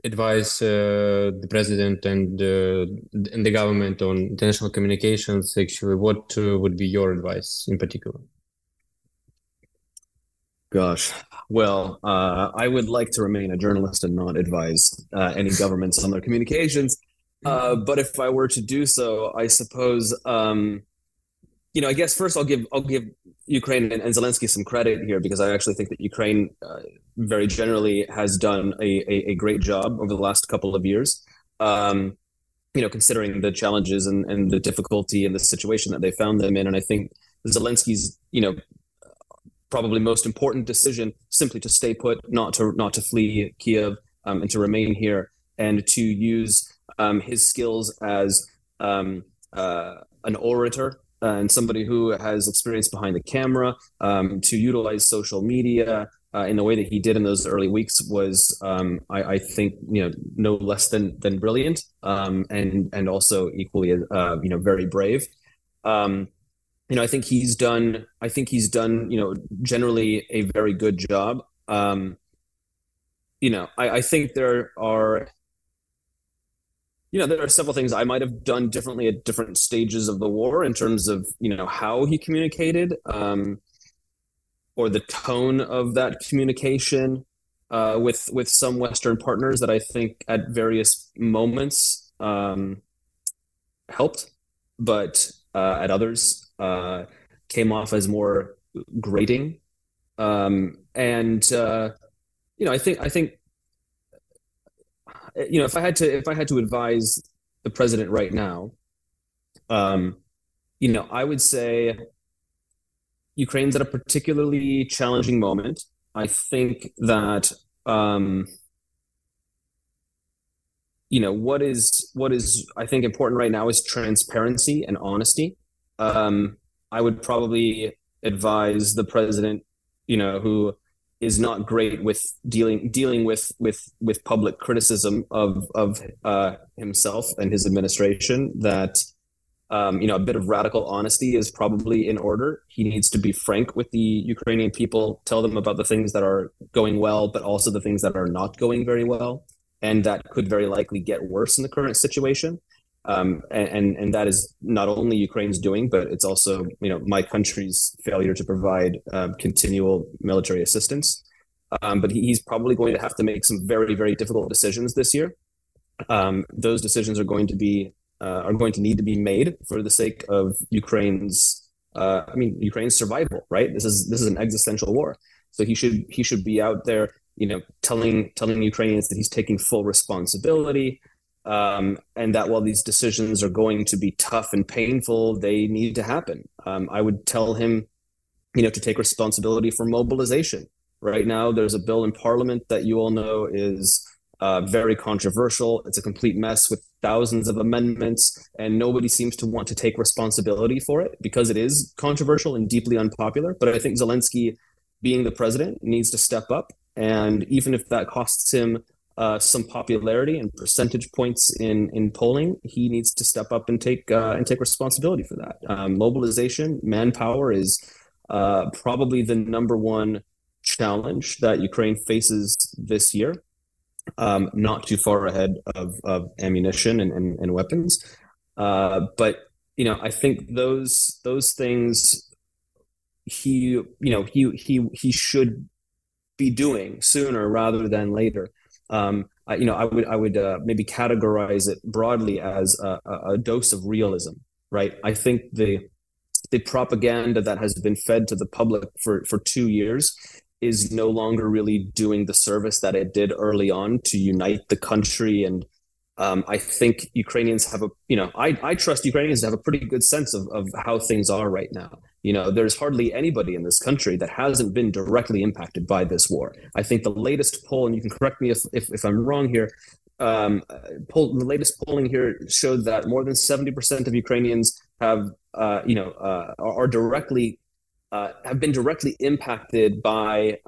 advise the president and the government on international communications, actually, what would be your advice in particular? Gosh, well, I would like to remain a journalist and not advise any governments on their communications. But if I were to do so, I suppose, I guess first I'll give Ukraine and Zelensky some credit here, because I actually think that Ukraine very generally has done a great job over the last couple of years. Considering the challenges and the difficulty and the situation that they found them in, and I think Zelensky's probably most important decision simply to stay put, not to flee Kiev, and to remain here, and to use his skills as an orator and somebody who has experience behind the camera, to utilize social media in the way that he did in those early weeks was, I think, no less than brilliant, and also equally, very brave. I think he's done, generally a very good job. I think there are several things I might have done differently at different stages of the war in terms of, how he communicated, or the tone of that communication with some Western partners that I think at various moments helped, but at others came off as more grating. I think if I had to advise the president right now, I would say Ukraine's at a particularly challenging moment. I think that what is I think important right now is transparency and honesty. I would probably advise the president, who is not great with dealing with public criticism of himself and his administration. That a bit of radical honesty is probably in order. He needs to be frank with the Ukrainian people, tell them about the things that are going well, but also the things that are not going very well, and that could very likely get worse in the current situation. And that is not only Ukraine's doing, but it's also my country's failure to provide continual military assistance. But he's probably going to have to make some very, very difficult decisions this year. Those decisions are going to need to be made for the sake of Ukraine's survival. Right? This is an existential war, so he should be out there, telling Ukrainians that he's taking full responsibility. And that while these decisions are going to be tough and painful, they need to happen. I would tell him, to take responsibility for mobilization. Right now, there's a bill in Parliament that you all know is very controversial. It's a complete mess with thousands of amendments, and nobody seems to want to take responsibility for it because it is controversial and deeply unpopular. But I think Zelensky, being the president, needs to step up, and even if that costs him some popularity and percentage points in polling, he needs to step up and take responsibility for that. Mobilization, manpower is probably the number one challenge that Ukraine faces this year, not too far ahead of ammunition and weapons. But I think those things he should be doing sooner rather than later. I would maybe categorize it broadly as a dose of realism, right? I think the propaganda that has been fed to the public for 2 years is no longer really doing the service that it did early on to unite the country. And I think Ukrainians have I trust Ukrainians to have a pretty good sense of how things are right now. There's hardly anybody in this country that hasn't been directly impacted by this war. I think the latest poll, and you can correct me if I'm wrong here, the latest polling here showed that more than 70% of Ukrainians have been directly impacted by,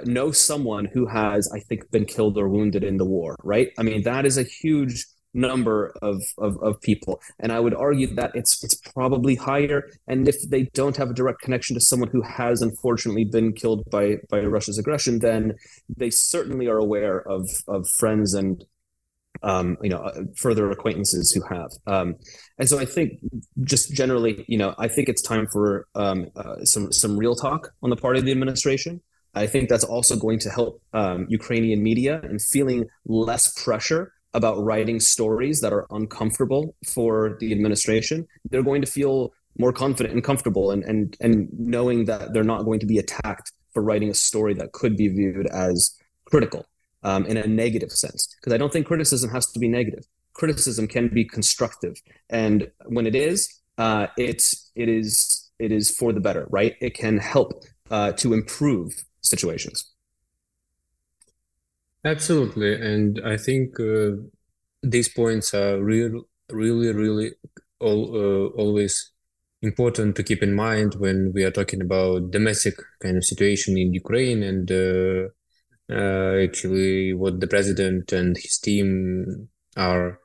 know someone who has, I think, been killed or wounded in the war, right? I mean, that is a huge number of people. And I would argue that it's probably higher. And if they don't have a direct connection to someone who has unfortunately been killed by Russia's aggression, then they certainly are aware of friends and further acquaintances who have. And so I think just generally, I think it's time for some real talk on the part of the administration. I think that's also going to help Ukrainian media in feeling less pressure about writing stories that are uncomfortable for the administration. They're going to feel more confident and comfortable and knowing that they're not going to be attacked for writing a story that could be viewed as critical in a negative sense. Because I don't think criticism has to be negative. Criticism can be constructive. And when it is, it is for the better, right? It can help to improve situations. Absolutely. And I think these points are really always important to keep in mind when we are talking about domestic kind of situation in Ukraine and actually what the president and his team are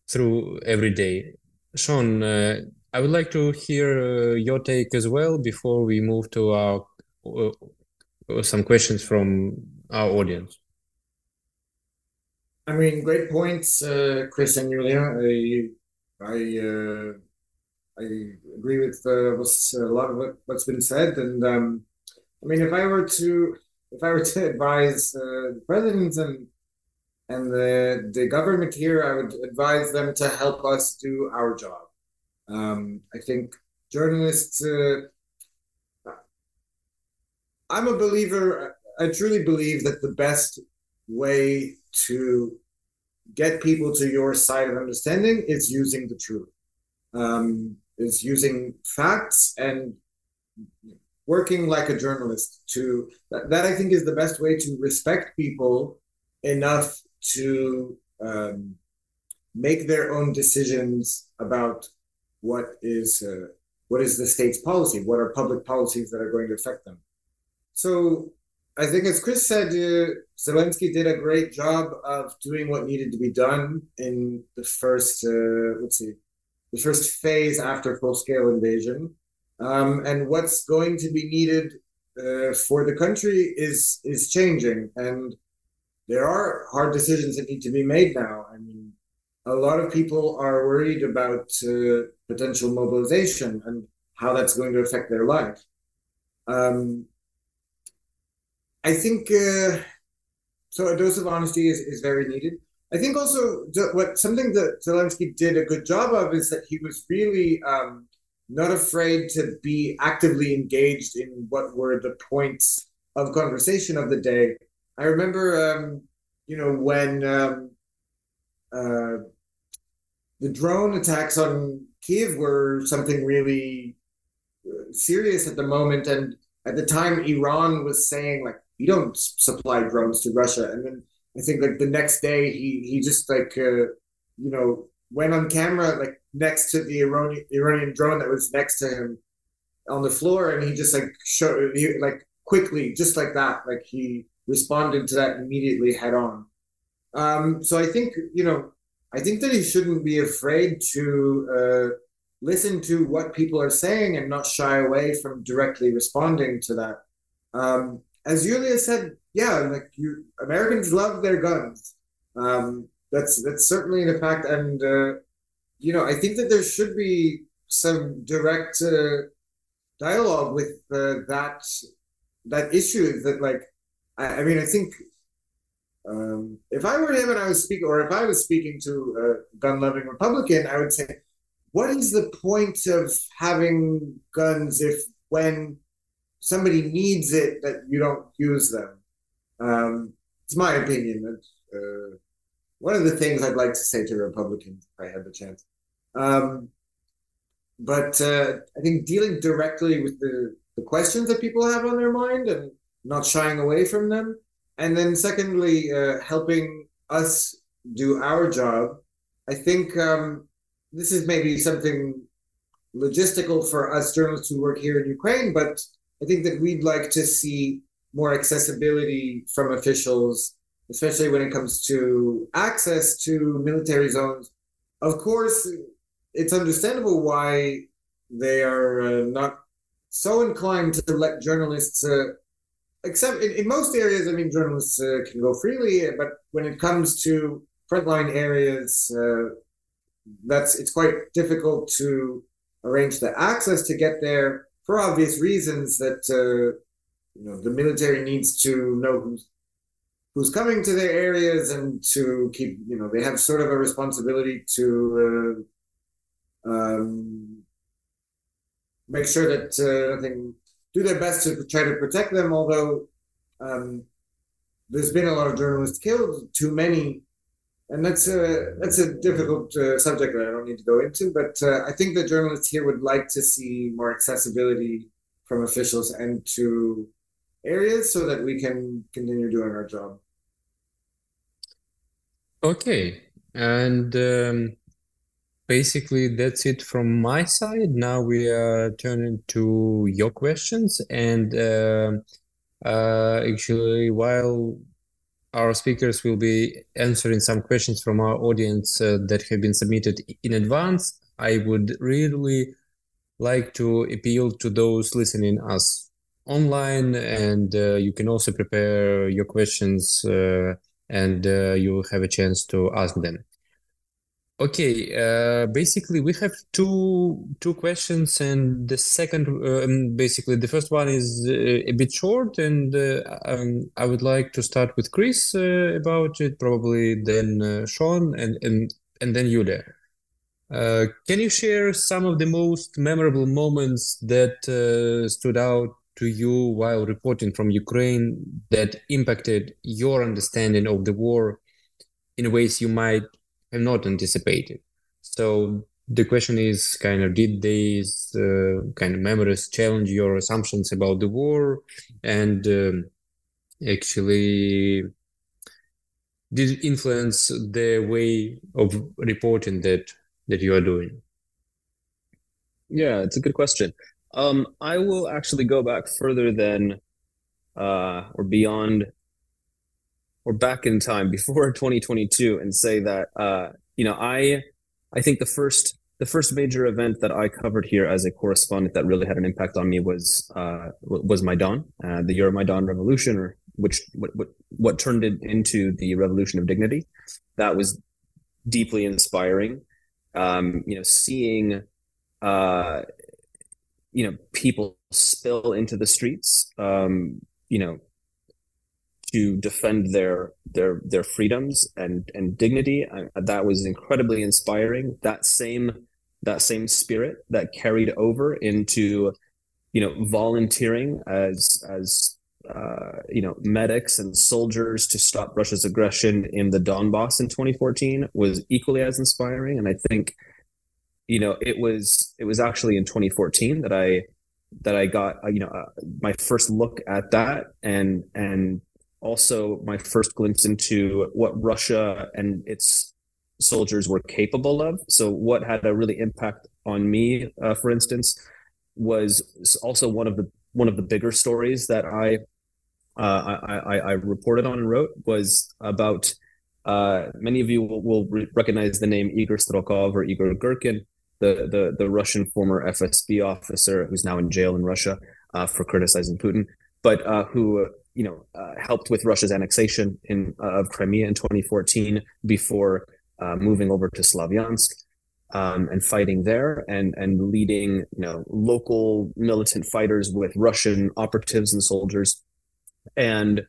through every day. Shawn, I would like to hear your take as well before we move to our some questions from our audience. I mean, great points, Chris and Yulia. I agree with a lot of what's been said, and I mean, if I were to advise the president and the government here, I would advise them to help us do our job. I think journalists. I'm a believer. I truly believe that the best way to get people to your side of understanding is using the truth, is using facts and working like a journalist. That I think is the best way to respect people enough to make their own decisions about what is the state's policy, what are public policies that are going to affect them. So I think, as Chris said, Zelensky did a great job of doing what needed to be done in the first, the first phase after full-scale invasion. And what's going to be needed for the country is changing, and there are hard decisions that need to be made now. I mean, a lot of people are worried about potential mobilization and how that's going to affect their life. Um, I think so. A dose of honesty is very needed. I think also something that Zelensky did a good job of is that he was really not afraid to be actively engaged in what were the points of conversation of the day. I remember, when the drone attacks on Kiev were something really serious at the moment, and at the time, Iran was saying like, "We don't supply drones to Russia," and then I think like the next day, he just like went on camera like next to the Iranian drone that was next to him on the floor, and he just like showed like quickly, just like that, like he responded to that immediately head on. So I think that he shouldn't be afraid to listen to what people are saying and not shy away from directly responding to that. As Yulia said, yeah, like Americans love their guns. That's certainly the fact, and I think that there should be some direct dialogue with that issue. That like, I mean, I think if I were him and I was speaking, or if I was speaking to a gun-loving Republican, I would say, what is the point of having guns if when somebody needs it that you don't use them? It's my opinion. That one of the things I'd like to say to Republicans if I had the chance. But I think dealing directly with the questions that people have on their mind and not shying away from them. And then secondly, helping us do our job. I think this is maybe something logistical for us journalists who work here in Ukraine, but I think that we'd like to see more accessibility from officials, especially when it comes to access to military zones. Of course, it's understandable why they are not so inclined to let journalists, except in most areas, I mean, journalists can go freely, but when it comes to frontline areas, it's quite difficult to arrange the access to get there for obvious reasons that the military needs to know who's coming to their areas and to keep, they have sort of a responsibility to make sure that nothing, do their best to try to protect them, although there's been a lot of journalists killed, too many, and that's a difficult subject that I don't need to go into, but I think the journalists here would like to see more accessibility from officials and to areas so that we can continue doing our job. Okay, and basically that's it from my side. Now we are turning to your questions, and actually, while our speakers will be answering some questions from our audience that have been submitted in advance, I would really like to appeal to those listening us online, and you can also prepare your questions and you will have a chance to ask them. Okay, basically we have two questions, and the second, basically the first one is a bit short, and I would like to start with Chris about it, probably then Shawn, and then Yulia. Can you share some of the most memorable moments that stood out to you while reporting from Ukraine that impacted your understanding of the war in ways you might have not anticipated? So the question is kind of, did these kind of memories challenge your assumptions about the war, and actually did it influence the way of reporting that you are doing? Yeah, it's a good question. I will actually go back further than or beyond or back in time before 2022 and say that I think the first major event that I covered here as a correspondent that really had an impact on me was Maidan, the Euromaidan revolution, or what turned it into the Revolution of Dignity. That was deeply inspiring. Seeing people spill into the streets, to defend their freedoms and dignity. That was incredibly inspiring. That same spirit that carried over into volunteering as medics and soldiers to stop Russia's aggression in the Donbass in 2014 was equally as inspiring. And I think it was actually in 2014 that I got my first look at that, and also my first glimpse into what Russia and its soldiers were capable of. So what had a really impact on me, for instance, was also one of the bigger stories that I reported on and wrote was about, many of you will recognize the name Igor Strokov or Igor Girkin, the Russian former FSB officer who's now in jail in Russia for criticizing Putin, but who helped with Russia's annexation of Crimea in 2014 before moving over to Slavyansk and fighting there and leading local militant fighters with Russian operatives and soldiers. And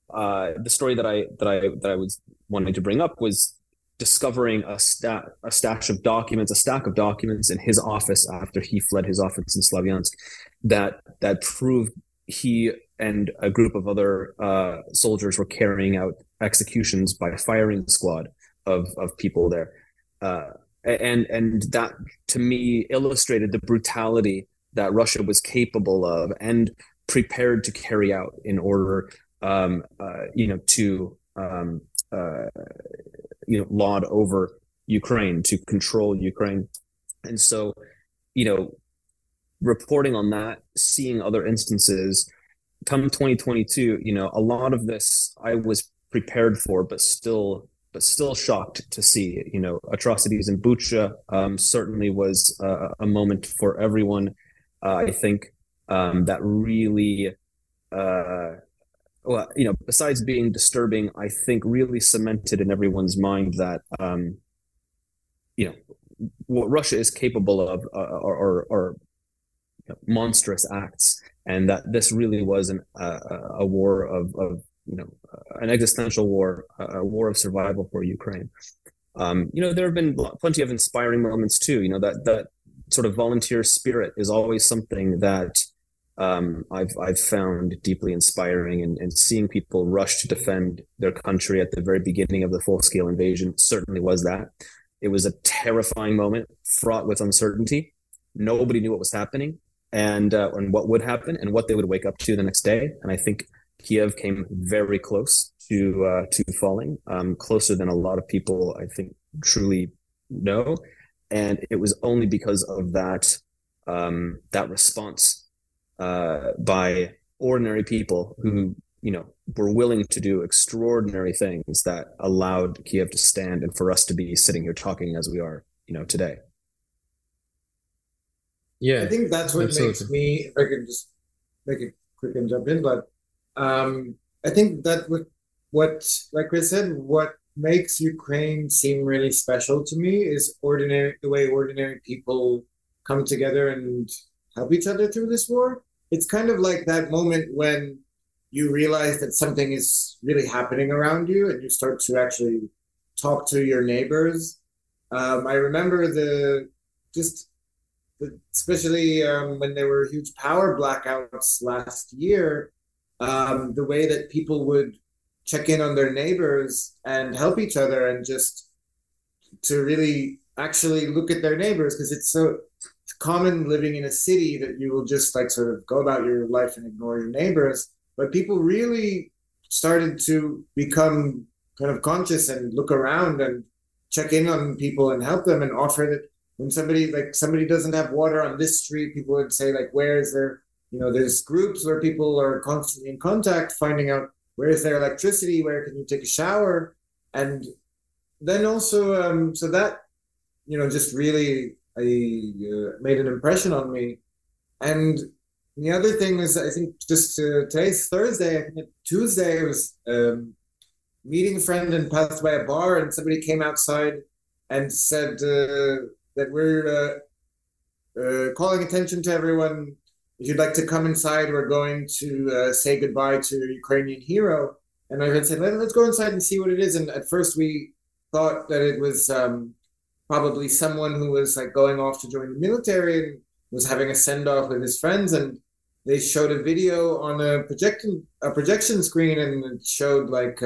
the story that I was wanting to bring up was discovering a stack of documents in his office after he fled his office in Slavyansk that proved he and a group of other soldiers were carrying out executions by a firing squad of people there. And that, to me, illustrated the brutality that Russia was capable of and prepared to carry out in order, to laud over Ukraine, to control Ukraine. And so, reporting on that, seeing other instances, come 2022, a lot of this I was prepared for, but still shocked to see. Atrocities in Bucha certainly was a moment for everyone. I think that really, besides being disturbing, I think really cemented in everyone's mind that what Russia is capable of are monstrous acts, and that this really was a war of an existential war, a war of survival for Ukraine. There have been plenty of inspiring moments too. That sort of volunteer spirit is always something that I've found deeply inspiring, and seeing people rush to defend their country at the very beginning of the full-scale invasion certainly was that. It was a terrifying moment, fraught with uncertainty. Nobody knew what was happening and what would happen and what they would wake up to the next day. And I think Kiev came very close to falling, closer than a lot of people, I think, truly know. And it was only because of that response by ordinary people who, were willing to do extraordinary things that allowed Kiev to stand and for us to be sitting here talking as we are, today. Yeah, I think that's what absolutely. makes me, if I could just make it quick and jump in, but I think that what, like Chris said, what makes Ukraine seem really special to me is the way ordinary people come together and help each other through this war. It's kind of like that moment when you realize that something is really happening around you and you start to actually talk to your neighbors. I remember especially when there were huge power blackouts last year, the way that people would check in on their neighbors and help each other, and just to really actually look at their neighbors, because it's so common living in a city that you will just like sort of go about your life and ignore your neighbors. But people really started to become kind of conscious and look around and check in on people and help them, and offer that when somebody doesn't have water on this street, people would say like, where is there there's groups where people are constantly in contact, finding out where is there electricity, where can you take a shower, and then also so that just really made an impression on me. And the other thing is, I think just today's Thursday, I think Tuesday I was meeting a friend and passed by a bar, and somebody came outside and said that we're calling attention to everyone. If you'd like to come inside, we're going to say goodbye to a Ukrainian hero. And I said, let's go inside and see what it is. And at first we thought that it was probably someone who was like going off to join the military and was having a send-off with his friends. And they showed a video on a projection screen, and it showed like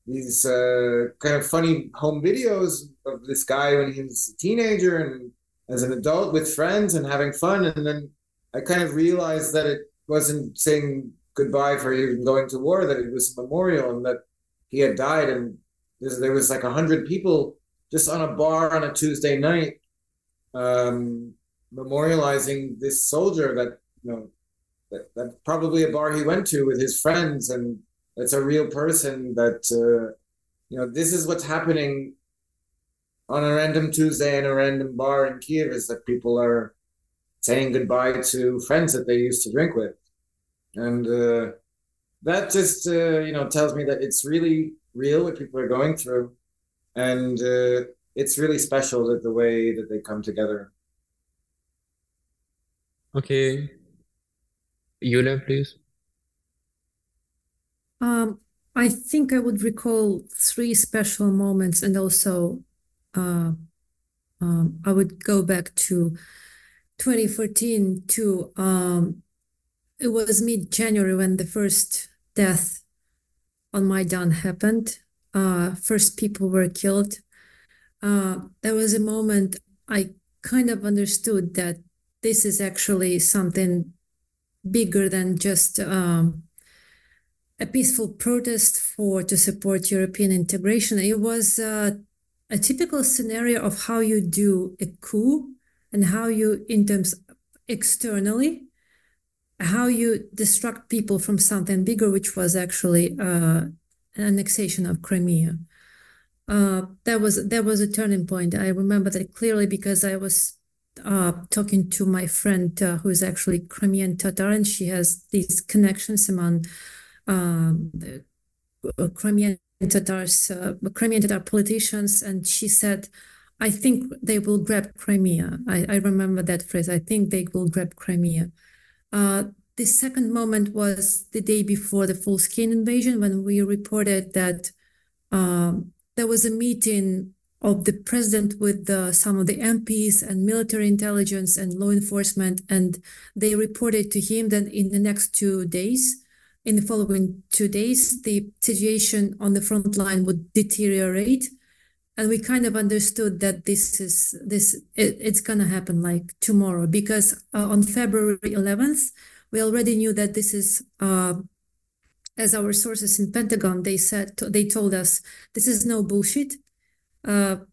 these kind of funny home videos of this guy when he was a teenager and as an adult with friends and having fun. And then I kind of realized that it wasn't saying goodbye for him going to war, that it was a memorial and that he had died. And there was like 100 people just on a bar on a Tuesday night memorializing this soldier that, that's probably a bar he went to with his friends. And it's a real person that, this is what's happening on a random Tuesday in a random bar in Kiev, is that people are saying goodbye to friends that they used to drink with. And that just, tells me that it's really real what people are going through. And it's really special that the way that they come together. Okay. Yulia, please. I think I would recall 3 special moments, and also I would go back to 2014 to it was mid-January when the first death on Maidan happened. First people were killed. There was a moment I kind of understood that this is actually something bigger than just a peaceful protest to support European integration. It was a typical scenario of how you do a coup and how you, in terms externally, how you distract people from something bigger, which was actually an annexation of Crimea. That was a turning point. I remember that clearly because I was talking to my friend who is actually Crimean Tatar, and she has these connections among Crimean Tatar politicians, and she said, I think they will grab Crimea. I remember that phrase, I think they will grab Crimea. The second moment was the day before the full-scale invasion, when we reported that there was a meeting of the president with some of the MPs and military intelligence and law enforcement, and they reported to him that in the following 2 days, the situation on the front line would deteriorate. And we kind of understood that it's going to happen like tomorrow, because on February 11th, we already knew that this is, as our sources in Pentagon, they told us, this is no bullshit. Go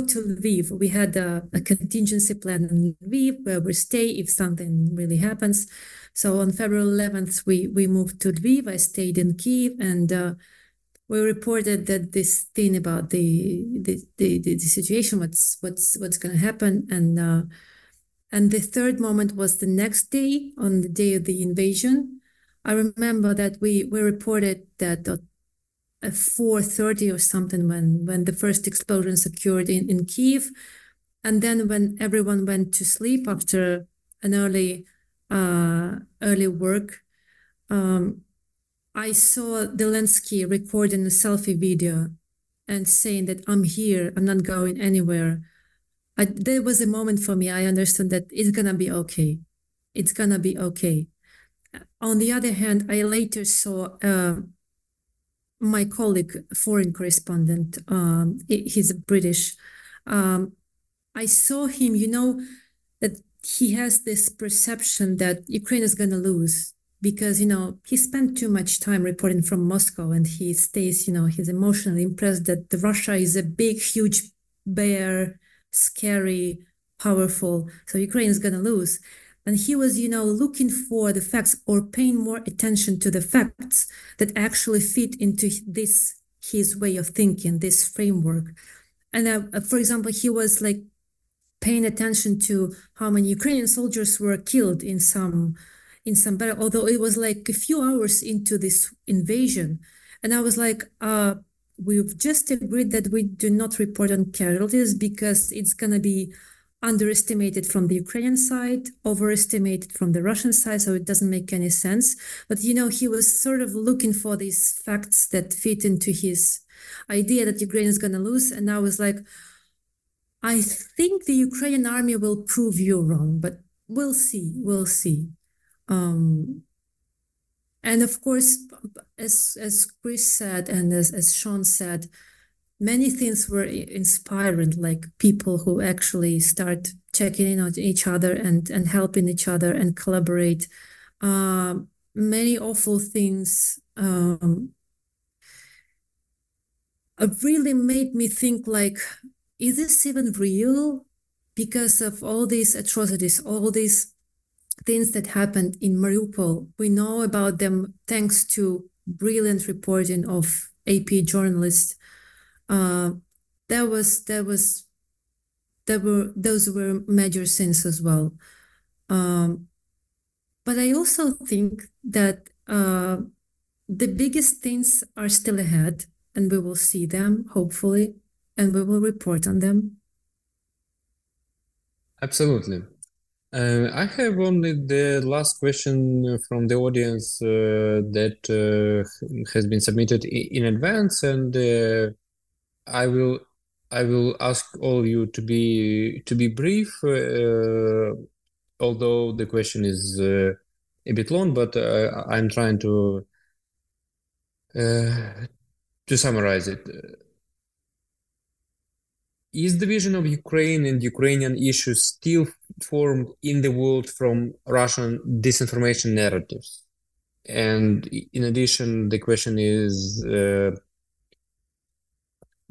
to Lviv. We had a contingency plan in Lviv where we stay if something really happens. So on February 11th, we moved to Lviv. I stayed in Kyiv, and we reported that this thing about the situation, what's going to happen, and the third moment was the next day, on the day of the invasion. I remember that we reported that at 4:30 or something when the first explosions occurred in Kyiv, and then when everyone went to sleep after an early work. I saw Zelensky recording a selfie video and saying that I'm here, I'm not going anywhere. There was a moment for me, I understood that it's going to be okay. It's going to be okay. On the other hand, I later saw my colleague, foreign correspondent, he's British. I saw him, that he has this perception that Ukraine is going to lose, because, he spent too much time reporting from Moscow, and he stays, he's emotionally impressed that Russia is a big, huge bear, scary, powerful. So Ukraine is going to lose. And he was, looking for the facts or paying more attention to the facts that actually fit into his way of thinking, this framework. And for example, he was like paying attention to how many Ukrainian soldiers were killed in some battle, although it was like a few hours into this invasion. And I was like, we've just agreed that we do not report on casualties because it's going to be underestimated from the Ukrainian side, overestimated from the Russian side, so it doesn't make any sense. But, he was sort of looking for these facts that fit into his idea that Ukraine is going to lose. And I was like, I think the Ukrainian army will prove you wrong, but we'll see. And of course, as Chris said, and as Shawn said, many things were inspiring, like people who actually start checking in on each other and helping each other and collaborate. Many awful things really made me think, like, is this even real? Because of all these atrocities, all these things that happened in Mariupol, we know about them thanks to brilliant reporting of AP journalists. Those were major sins as well. But I also think that the biggest things are still ahead, and we will see them, hopefully, and we will report on them. Absolutely. I have only the last question from the audience that has been submitted in advance, and I will ask all you to be brief, although the question is a bit long, but I'm trying to summarize it. Is the vision of Ukraine and Ukrainian issues still formed in the world from Russian disinformation narratives? And in addition, the question is,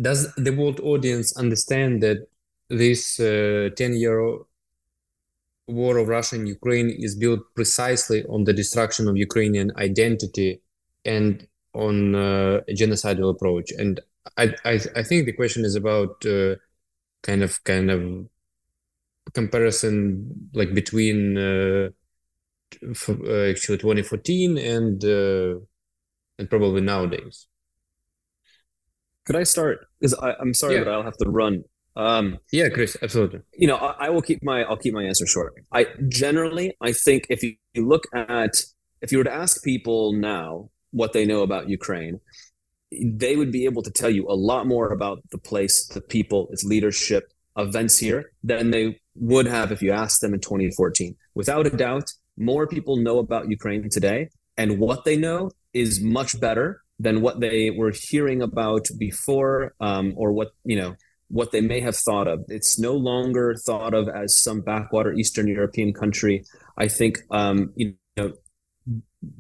does the world audience understand that this 10-year war of Russia and Ukraine is built precisely on the destruction of Ukrainian identity and on a genocidal approach? And I think the question is about kind of comparison, like between actually 2014 and probably nowadays. Could I start? Because I'm sorry, but I'll have to run. Yeah, Chris, absolutely. I'll keep my answer short. I think if you were to ask people now what they know about Ukraine, they would be able to tell you a lot more about the place, the people, its leadership, events here than they would have if you asked them in 2014. Without a doubt, more people know about Ukraine today, and what they know is much better than what they were hearing about before, or what they may have thought of. It's no longer thought of as some backwater Eastern European country. I think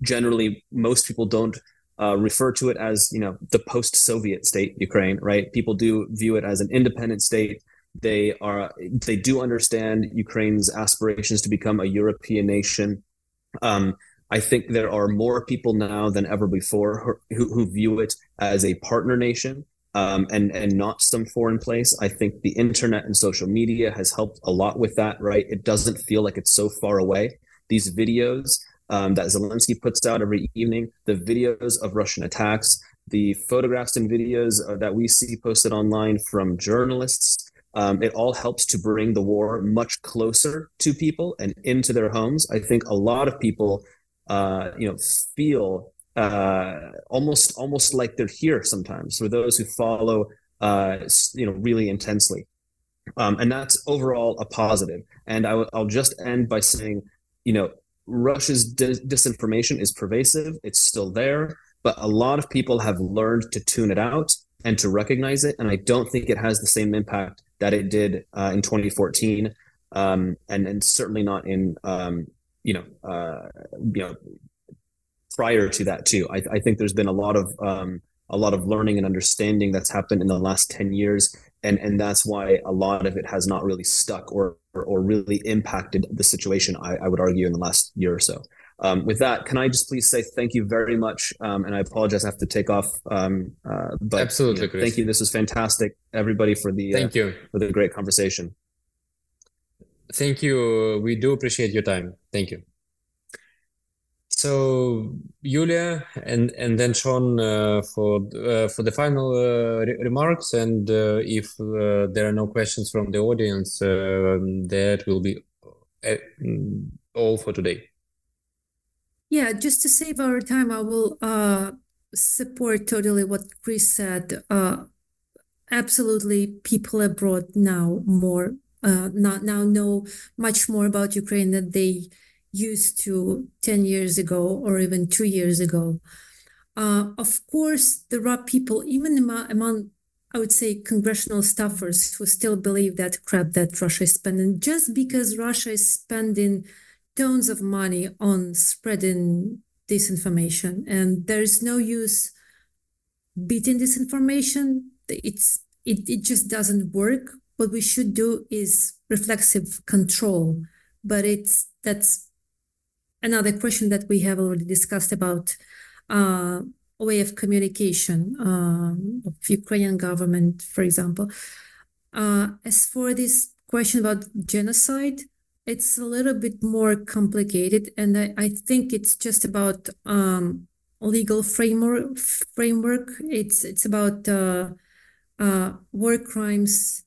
generally most people don't refer to it as the post-Soviet state Ukraine, right? People do view it as an independent state. They do understand Ukraine's aspirations to become a European nation. I think there are more people now than ever before who view it as a partner nation, and not some foreign place. I think the internet and social media has helped a lot with that, right? It doesn't feel like it's so far away. These videos that Zelensky puts out every evening, the videos of Russian attacks, the photographs and videos that we see posted online from journalists, it all helps to bring the war much closer to people and into their homes. I think a lot of people, feel almost like they're here sometimes, for those who follow, really intensely. And that's overall a positive. And I'll just end by saying, Russia's disinformation is pervasive. It's still there, but a lot of people have learned to tune it out and to recognize it. And I don't think it has the same impact that it did in 2014, and certainly not in prior to that too. I think there's been a lot of learning and understanding that's happened in the last 10 years, and that's why a lot of it has not really stuck or really impacted the situation, I would argue, in the last year or so. With that, can I just please say thank you very much, and I apologize, I have to take off. But Absolutely, Chris. thank you. This was fantastic, everybody, for the Thank you for the great conversation. Thank you. We do appreciate your time. Thank you. So Yulia and then Shawn for the final remarks, and if there are no questions from the audience, that will be all for today. Yeah, just to save our time, I will support totally what Chris said. Absolutely, people abroad now know much more about Ukraine than they used to 10 years ago or even 2 years ago. Of course, there are people, even among, I would say, congressional staffers who still believe that crap that Russia is spending. Just because Russia is spending tons of money on spreading disinformation, and there's no use beating disinformation. It just doesn't work. What we should do is reflexive control, but that's another question that we have already discussed about a way of communication of Ukrainian government, for example. As for this question about genocide, it's a little bit more complicated, and I think it's just about legal framework. It's about war crimes.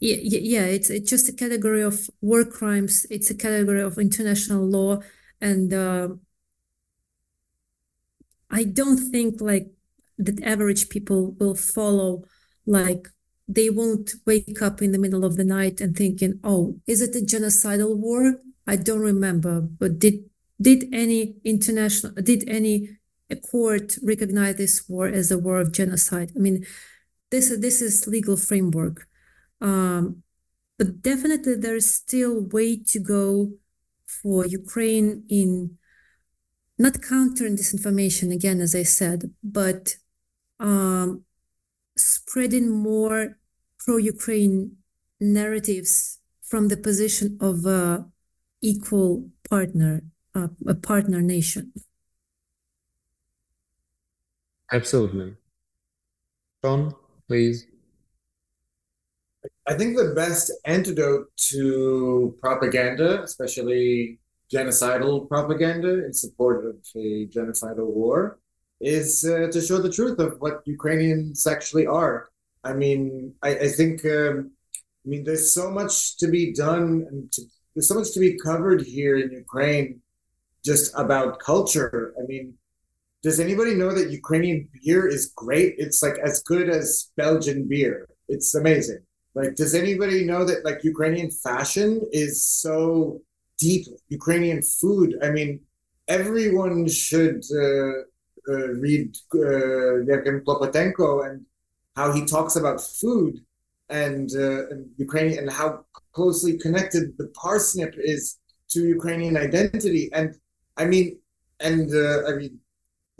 It's just a category of war crimes. It's a category of international law, and I don't think like that average people will follow. Like, they won't wake up in the middle of the night and thinking, "Oh, is it a genocidal war?" I don't remember, but did any court recognize this war as a war of genocide? I mean, this is legal framework. But definitely there is still way to go for Ukraine in not countering disinformation, again, as I said, but spreading more pro-Ukraine narratives from the position of a equal partner, a partner nation. Absolutely. Shawn, please. I think the best antidote to propaganda, especially genocidal propaganda in support of a genocidal war, is to show the truth of what Ukrainians actually are. I mean, I think, there's so much to be done, and there's so much to be covered here in Ukraine just about culture. I mean, does anybody know that Ukrainian beer is great? It's like as good as Belgian beer. It's amazing. Like, does anybody know that like Ukrainian fashion is so deep? Ukrainian food. I mean, everyone should read Yerkem Klopotenko and how he talks about food and Ukrainian, and how closely connected the parsnip is to Ukrainian identity. And I mean,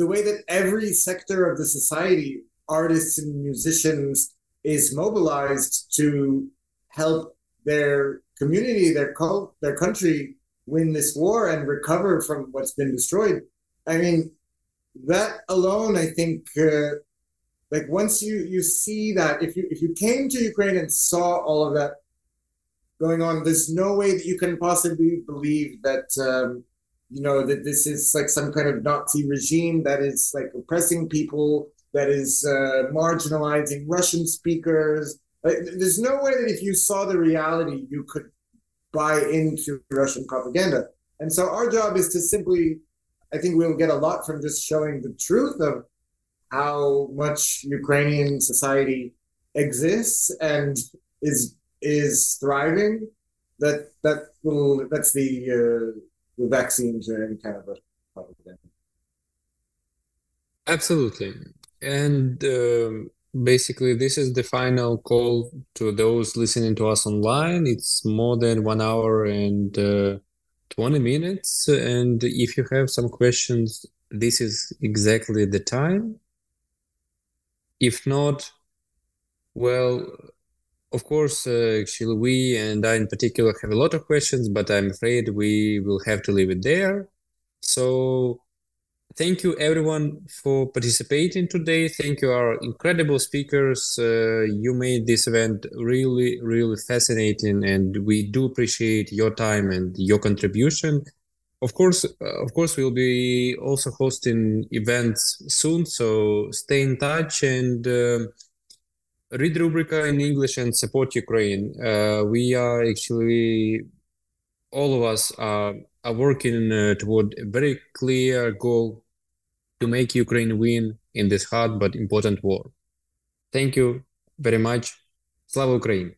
the way that every sector of the society, artists and musicians, is mobilized to help their community, their country win this war and recover from what's been destroyed. I mean, that alone, I think, like once you see that, if you came to Ukraine and saw all of that going on, there's no way that you can possibly believe that that this is like some kind of Nazi regime that is like oppressing people, that is marginalizing Russian speakers. Like, there's no way that if you saw the reality, you could buy into Russian propaganda. And so our job is to simply, I think we'll get a lot from just showing the truth of how much Ukrainian society exists and is thriving. That's the vaccine to any kind of propaganda. Absolutely. And basically, this is the final call to those listening to us online. It's more than 1 hour and 20 minutes. And if you have some questions, this is exactly the time. If not, Well, of course, actually, we and I in particular have a lot of questions, but I'm afraid we will have to leave it there. So thank you everyone for participating today. Thank you our incredible speakers. You made this event really, really fascinating, and we do appreciate your time and your contribution. Of course, we'll be also hosting events soon, so stay in touch and read Rubryka in English and support Ukraine. We are actually, all of us are working toward a very clear goal to make Ukraine win in this hard but important war. Thank you very much. Slava Ukraini!